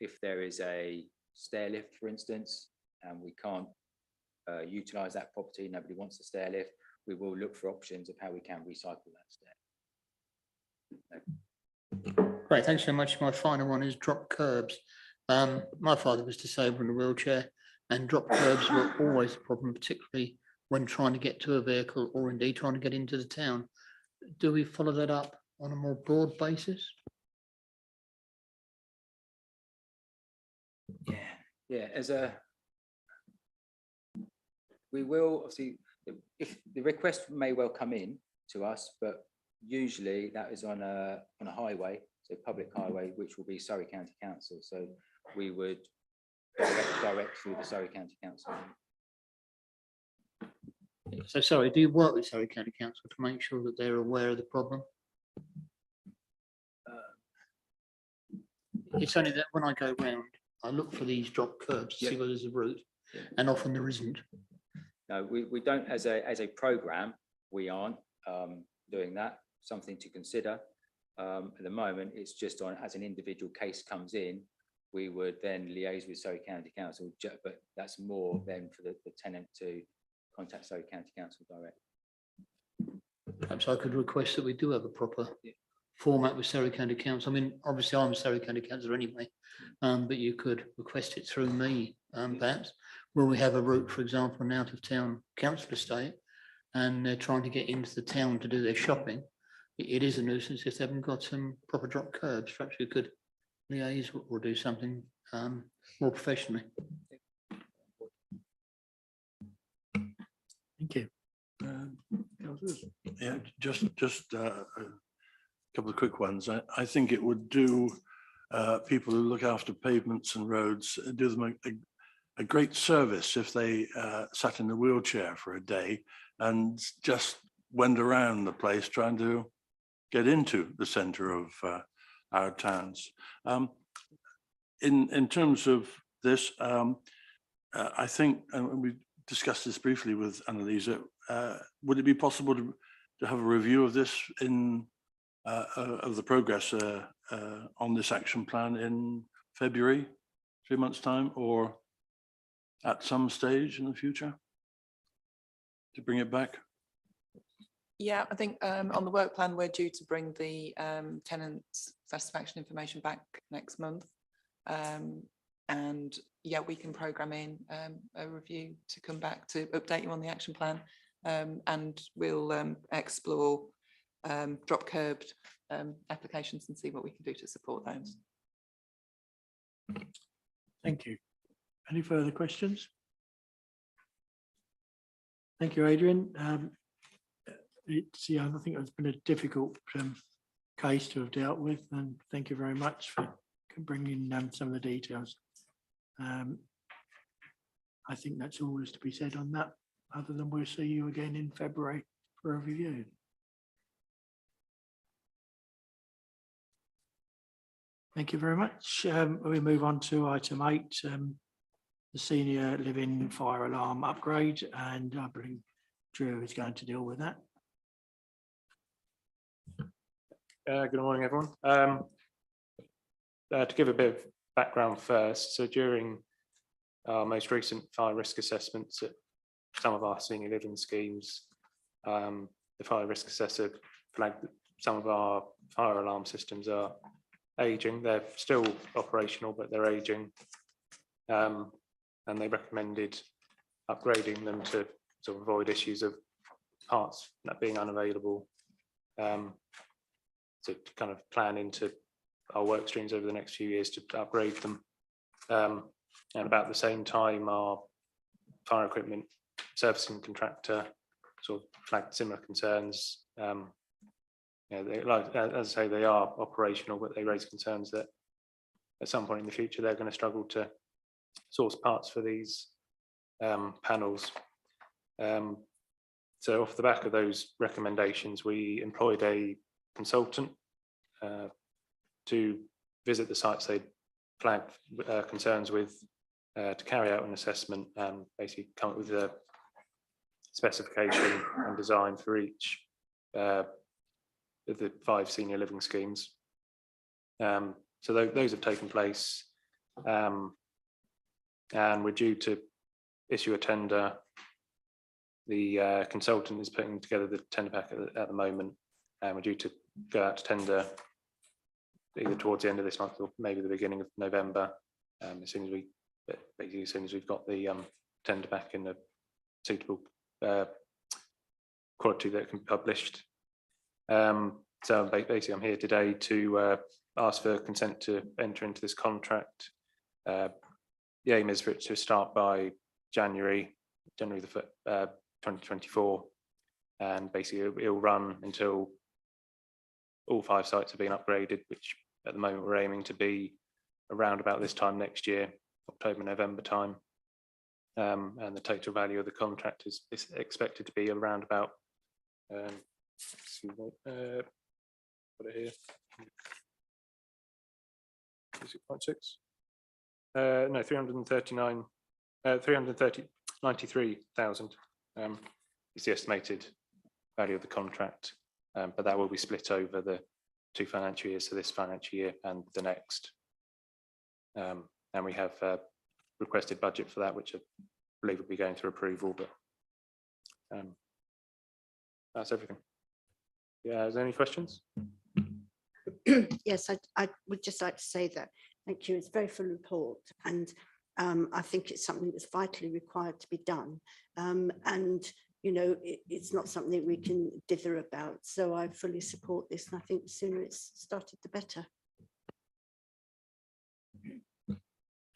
If there is a stair lift, for instance, and we can't utilize that property, nobody wants the stair lift, we will look for options of how we can recycle that stair. Great, thanks so much. My final one is drop curbs. My father was disabled in a wheelchair, and drop curbs were always a problem, particularly when trying to get to a vehicle or indeed trying to get into the town. Do we follow that up on a more broad basis? Yeah, we will obviously, if the request may well come in to us, but usually that is on a highway, so public highway, which will be Surrey County Council. So we would direct through the Surrey County Council. So sorry, do you work with Surrey County Council to make sure that they're aware of the problem? It's only that when I go round, I look for these drop curbs to see whether there's a route, and often there isn't. No, we don't, as a program, we aren't doing that. Something to consider. At the moment, it's just on as an individual case comes in, we would then liaise with Surrey County Council, but that's more than for the tenant to contact Surrey County Council direct. Perhaps I could request that we do have a proper format with Surrey County Council. I mean, obviously I'm Surrey County Councillor anyway, but you could request it through me, perhaps. Will we have a route, for example, an out of town council estate, and they're trying to get into the town to do their shopping? It is a nuisance if they haven't got some proper drop curbs. Perhaps we could liaise or do something more professionally. Thank you. Yeah, just a couple of quick ones. I think it would do people who look after pavements and roads, do them a great service if they sat in a wheelchair for a day and just went around the place trying to get into the centre of our towns. In terms of this, I think, and we discussed this briefly with Annalisa, would it be possible to have a review of this of the progress on this action plan in February, 3 months' time, or at some stage in the future to bring it back? Yeah, I think on the work plan, we're due to bring the tenant satisfaction information back next month. And yeah, we can program in a review to come back to update you on the action plan. And we'll explore drop curbed applications and see what we can do to support those. Thank you. Any further questions? Thank you, Adrian. I think it's been a difficult case to have dealt with, and thank you very much for bringing some of the details. I think that's all is to be said on that, other than we'll see you again in February for a review. Thank you very much. We move on to item 8, the senior living fire alarm upgrade, and I believe Drew is going to deal with that. Good morning, everyone. To give a bit of background first, so during our most recent fire risk assessments at some of our senior living schemes, the fire risk assessor flagged that some of our fire alarm systems are aging. They're still operational, but they're aging. And they recommended upgrading them to sort of avoid issues of parts not being unavailable. To kind of plan into our work streams over the next few years to upgrade them. And about the same time, our fire equipment servicing contractor sort of flagged similar concerns. As I say, they are operational, but they raise concerns that at some point in the future, they're going to struggle to source parts for these panels. So off the back of those recommendations, we employed a consultant to visit the sites they flagged concerns with, to carry out an assessment and basically come up with a specification and design for each of the 5 senior living schemes. So those have taken place, and we're due to issue a tender. The consultant is putting together the tender pack at the moment, and we're due to go out to tender either towards the end of this month or maybe the beginning of November, as soon as we've got the tender back in a suitable quality that can be published. So basically I'm here today to ask for consent to enter into this contract. The aim is for it to start by January the 2024, and basically it'll run until all 5 sites have been upgraded, which at the moment we're aiming to be around about this time next year, October, November time. And the total value of the contract is expected to be around about, put it here, 6.6. No, 393,000 is the estimated value of the contract, but that will be split over the 2 financial years, so this financial year and the next. And we have requested budget for that, which I believe will be going through approval, but that's everything. Yeah, is there any questions? Yes, I would just like to say that. Thank you. It's a very full report, and I think it's something that's vitally required to be done. And you know, it's not something we can dither about. So I fully support this, and I think the sooner it's started, the better.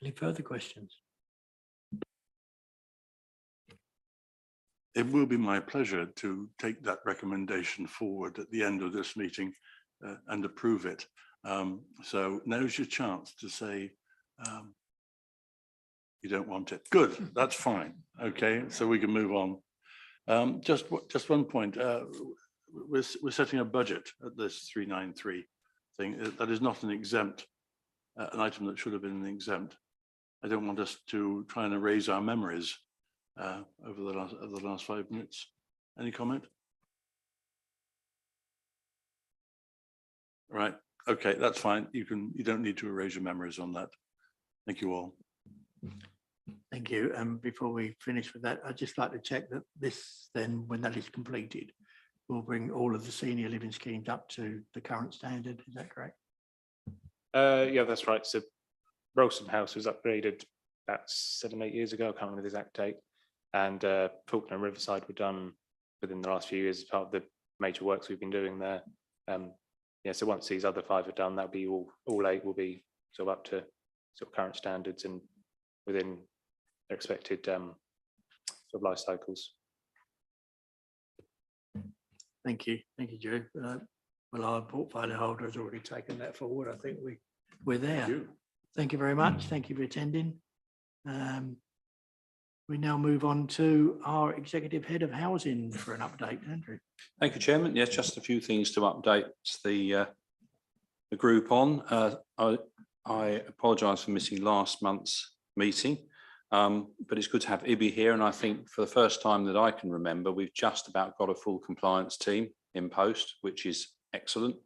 Any further questions? It will be my pleasure to take that recommendation forward at the end of this meeting and approve it. So now's your chance to say you don't want it. Good, that's fine. Okay, so we can move on. Just one point. We're setting a budget at this 393 thing. That is not an exempt, an item that should have been an exempt. I don't want us to try and erase our memories over the last 5 minutes. Any comment? Right. Okay, that's fine. You don't need to erase your memories on that. Thank you all. Thank you. Before we finish with that, I'd just like to check that this then, when that is completed, will bring all of the senior living schemes up to the current standard. Is that correct? Yeah, that's right. So Rolston House was upgraded about 7, 8 years ago. I can't remember the exact date. And Faulkner and Riverside were done within the last few years as part of the major works we've been doing there. Yeah, so once these other 5 are done, that'll be all 8 will be sort of up to sort of current standards and within their expected sort of life cycles. Thank you, Joe. Well, our portfolio holder has already taken that forward. I think we're there. Thank you very much. Thank you for attending. We now move on to our Executive Head of Housing for an update, Andrew. Thank you, Chairman. Yes, just a few things to update the group on. I apologise for missing last month's meeting, but it's good to have Ibby here. And I think for the first time that I can remember, we've just about got a full compliance team in post, which is excellent.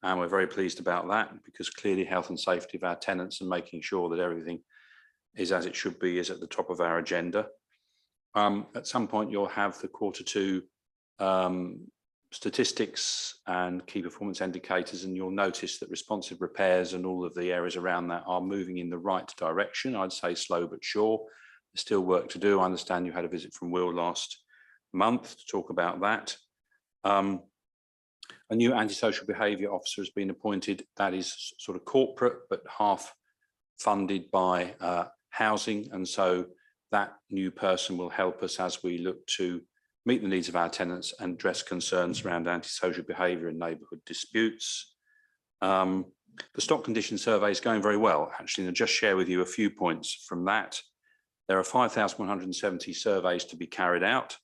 And we're very pleased about that, because clearly health and safety of our tenants and making sure that everything is as it should be is at the top of our agenda. At some point, you'll have the Q2 statistics and key performance indicators, and you'll notice that responsive repairs and all of the areas around that are moving in the right direction. I'd say slow but sure. There's still work to do. I understand you had a visit from Will last month to talk about that. A new antisocial behaviour officer has been appointed. That is sort of corporate, but half funded by housing. And so that new person will help us as we look to meet the needs of our tenants and address concerns around antisocial behaviour and neighbourhood disputes. The stock condition survey is going very well, actually, and I'll just share with you a few points from that. There are 5,170 surveys to be carried out,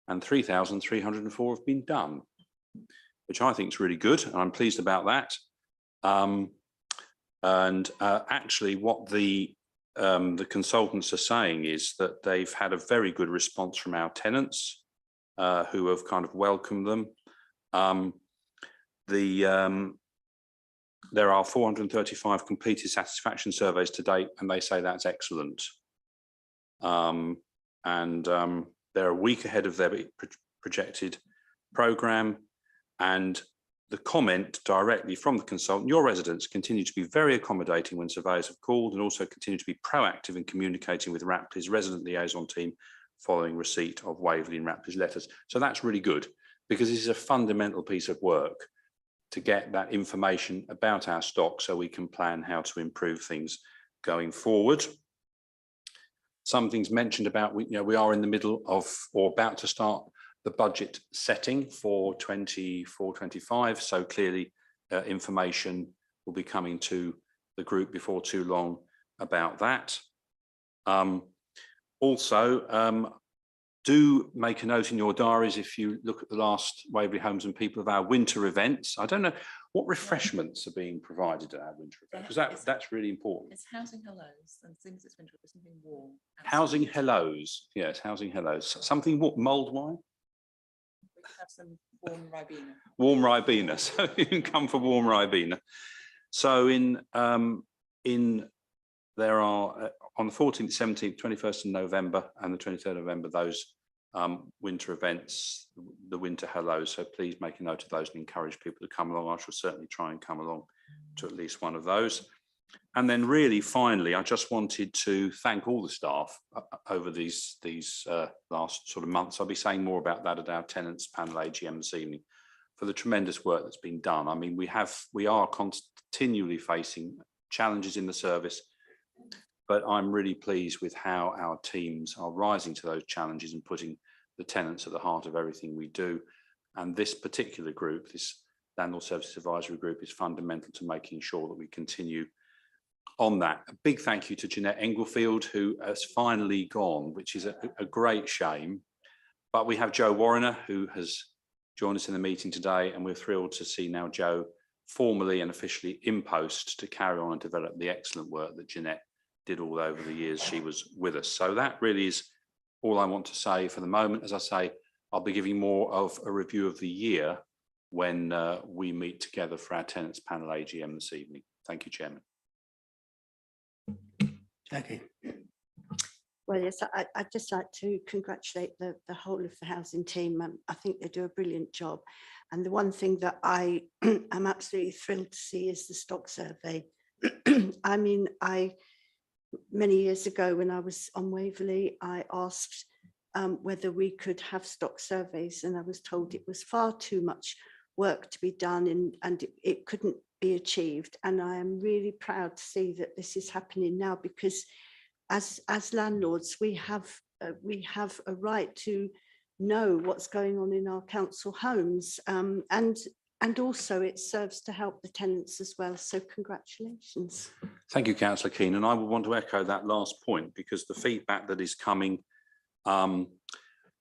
and 3,304 have been done, which I think is really good, and I'm pleased about that. Actually, what the consultants are saying is that they've had a very good response from our tenants who have kind of welcomed them. There are 435 completed satisfaction surveys to date, and they say that's excellent. They're a week ahead of their projected programme, and the comment directly from the consultant: your residents continue to be very accommodating when surveyors have called, and also continue to be proactive in communicating with Rapley's resident liaison team following receipt of Waverley and Rapley's letters. So that's really good, because this is a fundamental piece of work to get that information about our stock so we can plan how to improve things going forward. Some things mentioned about, we are in the middle of, or about to start, the budget setting for 24-25. So clearly information will be coming to the group before too long about that. Also, do make a note in your diaries, if you look at the last Waverley Homes and People, of our winter events. I don't know what refreshments are being provided at our winter event, because that's really important. It's housing hellos, and things it's winter, but something warm. Housing hellos, yes, housing hellos. Something what, mulled wine? We could have some warm Ribena. Warm Ribena, so you can come for warm Ribena. So there are on the 14th, 17th, 21st of November and the 23rd of November, those winter events, the winter hellos. So please make a note of those and encourage people to come along. I shall certainly try and come along to at least one of those. And then really finally, I just wanted to thank all the staff over these last sort of months. I'll be saying more about that at our tenants panel AGM this evening, for the tremendous work that's been done. I mean, we are continually facing challenges in the service, but I'm really pleased with how our teams are rising to those challenges and putting the tenants at the heart of everything we do. And this particular group, this Landlord Services Advisory Group, is fundamental to making sure that we continue on that. A big thank you to Jeanette Englefield, who has finally gone, which is a great shame. But we have Joe Warriner, who has joined us in the meeting today, and we're thrilled to see now Joe formally and officially in post to carry on and develop the excellent work that Jeanette did all over the years she was with us. So that really is all I want to say for the moment. As I say, I'll be giving more of a review of the year when we meet together for our tenants panel AGM this evening. Thank you, Chairman. Jackie. Well, yes, I'd just like to congratulate the whole of the housing team. I think they do a brilliant job. And the one thing that I am absolutely thrilled to see is the stock survey I mean, many years ago when I was on Waverley, I asked whether we could have stock surveys, and I was told it was far too much work to be done and it couldn't be achieved. And I am really proud to see that this is happening now, because as landlords, we have a right to know what's going on in our council homes, and also it serves to help the tenants as well. So congratulations. Thank you, Councillor Keane. And I would want to echo that last point, because the feedback that is coming,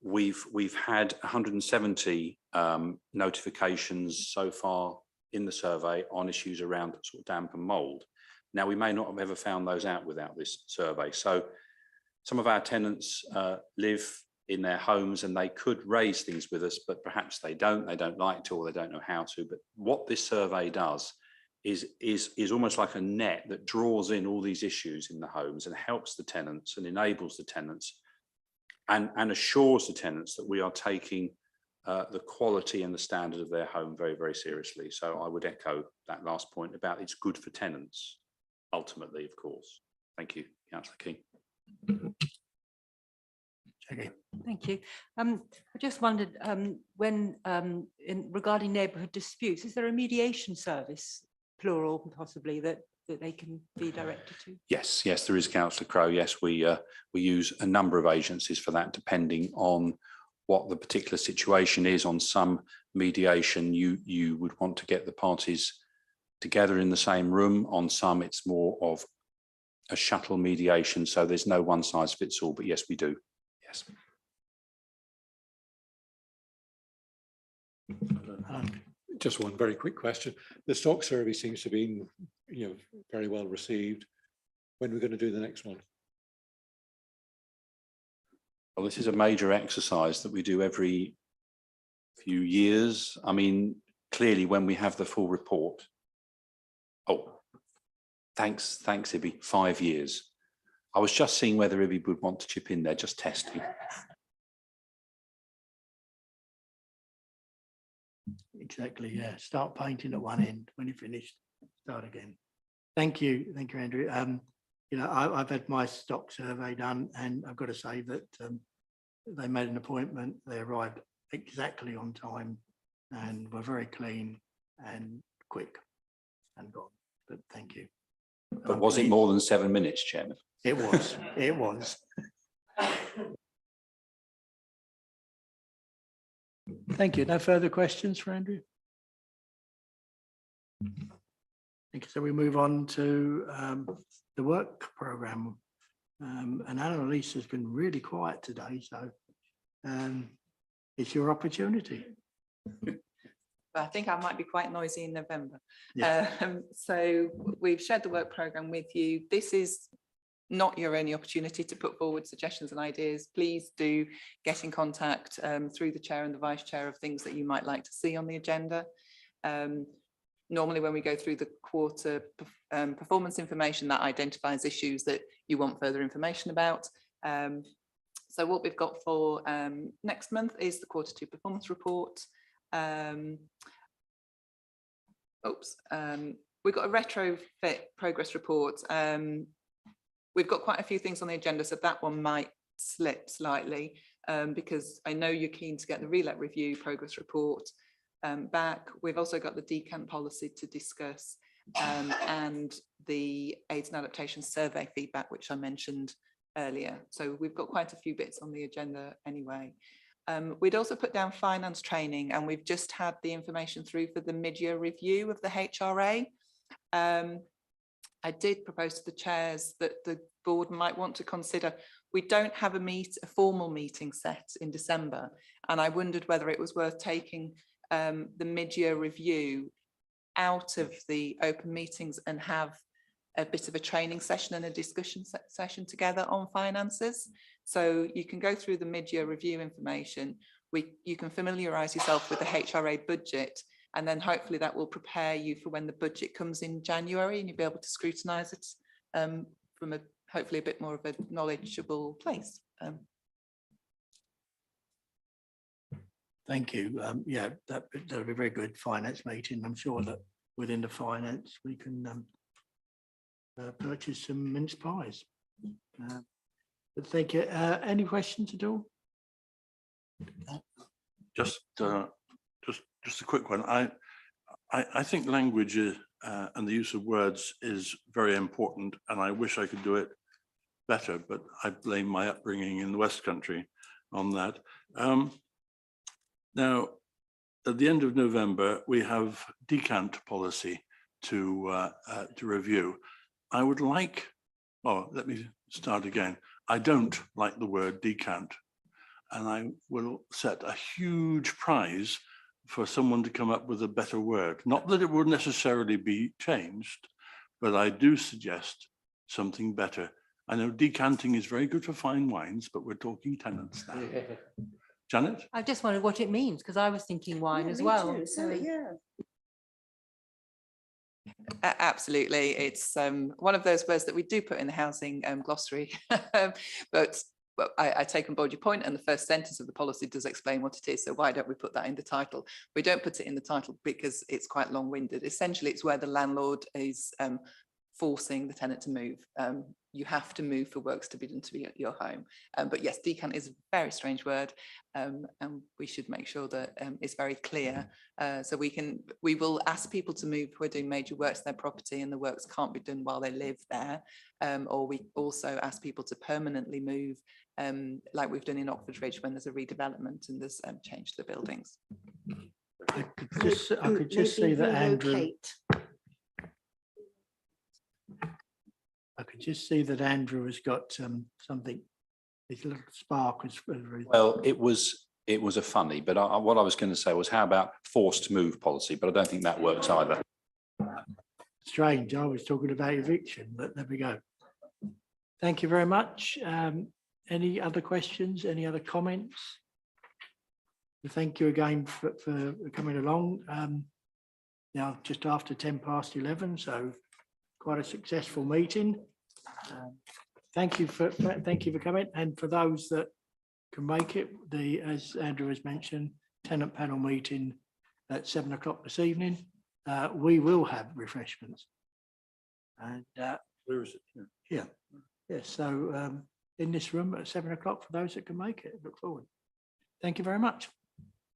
we've had 170 notifications so far in the survey on issues around sort of damp and mould. Now, we may not have ever found those out without this survey. So some of our tenants live in their homes and they could raise things with us, but perhaps they don't like to, or they don't know how to. But what this survey does is almost like a net that draws in all these issues in the homes and helps the tenants and enables the tenants and assures the tenants that we are taking the quality and the standard of their home very, very seriously. So I would echo that last point about it's good for tenants, ultimately, of course. Thank you, Councillor King. Okay. Thank you. I just wondered, when regarding neighbourhood disputes, is there a mediation service, plural possibly, that they can be directed to? Yes, there is, Councillor Crowe. Yes, we use a number of agencies for that, depending on what the particular situation is. On some mediation, you would want to get the parties together in the same room. On some, it's more of a shuttle mediation, so there's no one size fits all. But yes, we do. Yes. Just one very quick question. The stock survey seems to be, very well received. When are we going to do the next one? Well, this is a major exercise that we do every few years. I mean, clearly, when we have the full report. Oh, thanks, Ibby. 5 years. I was just seeing whether Ibby would want to chip in there, just testing. Exactly, yeah. Start painting at one end. When you're finished, start again. Thank you, Andrew. I've had my stock survey done, and I've got to say that they made an appointment. They arrived exactly on time, and were very clean and quick and gone. But thank you. But was it more than 7 minutes, Chairman? It was. It was. Thank you. No further questions for Andrew? Thank you. So we move on to the work programme. And Annalise has been really quiet today, so it's your opportunity. I think I might be quite noisy in November. Yeah. So we've shared the work programme with you. This is not your only opportunity to put forward suggestions and ideas. Please do get in contact through the chair and the vice chair of things that you might like to see on the agenda. Normally when we go through the quarter performance information, that identifies issues that you want further information about. So what we've got for next month is the Q2 performance report. We've got a retrofit progress report. We've got quite a few things on the agenda, so that one might slip slightly because I know you're keen to get the relet review progress report back. We've also got the decant policy to discuss and the AIDS and adaptation survey feedback, which I mentioned earlier. So we've got quite a few bits on the agenda anyway. We'd also put down finance training, and we've just had the information through for the mid-year review of the HRA. I did propose to the chairs that the board might want to consider. We don't have a formal meeting set in December, and I wondered whether it was worth taking the mid-year review out of the open meetings and have a bit of a training session and a discussion session together on finances. So you can go through the mid-year review information. You can familiarise yourself with the HRA budget, and then hopefully that will prepare you for when the budget comes in January, and you'll be able to scrutinise it from hopefully a bit more of a knowledgeable place. Thank you. Yeah, that'll be a very good finance meeting. I'm sure that within the finance we can purchase some mince pies. But thank you. Any questions at all? Just a quick one. I think language and the use of words is very important, and I wish I could do it better, but I blame my upbringing in the West Country on that. Now, at the end of November, we have decant policy to review. I would like, oh, let me start again. I don't like the word decant, and I will set a huge prize for someone to come up with a better word. Not that it would necessarily be changed, but I do suggest something better. I know decanting is very good for fine wines, but we're talking tenants now. Janet? I just wondered what it means, because I was thinking wine as well. Absolutely. It's one of those words that we do put in the housing glossary, but I take on board your point, and the first sentence of the policy does explain what it is. So why don't we put that in the title? We don't put it in the title because it's quite long-winded. Essentially, it's where the landlord is forcing the tenant to move. You have to move for works to be done to be at your home. But yes, decant is a very strange word, and we should make sure that it's very clear. So we will ask people to move who are doing major works to their property and the works can't be done while they live there. Or we also ask people to permanently move, like we've done in Oxford Ridge when there's a redevelopment and there's change to the buildings. I could just see that Andrew. Relocate. I could just see that Andrew has got something. His little spark was. Well, it was a funny, but what I was going to say was, how about forced move policy? But I don't think that works either. Strange. I was talking about eviction, but there we go. Thank you very much. Any other questions? Any other comments? Thank you again for coming along. Now just after 11:10, so quite a successful meeting. Thank you for coming, and for those that can make it, as Andrew has mentioned, tenant panel meeting at 7 o'clock this evening. We will have refreshments, and Where is it? yeah, yes. So in this room at 7 o'clock for those that can make it. Look forward. Thank you very much.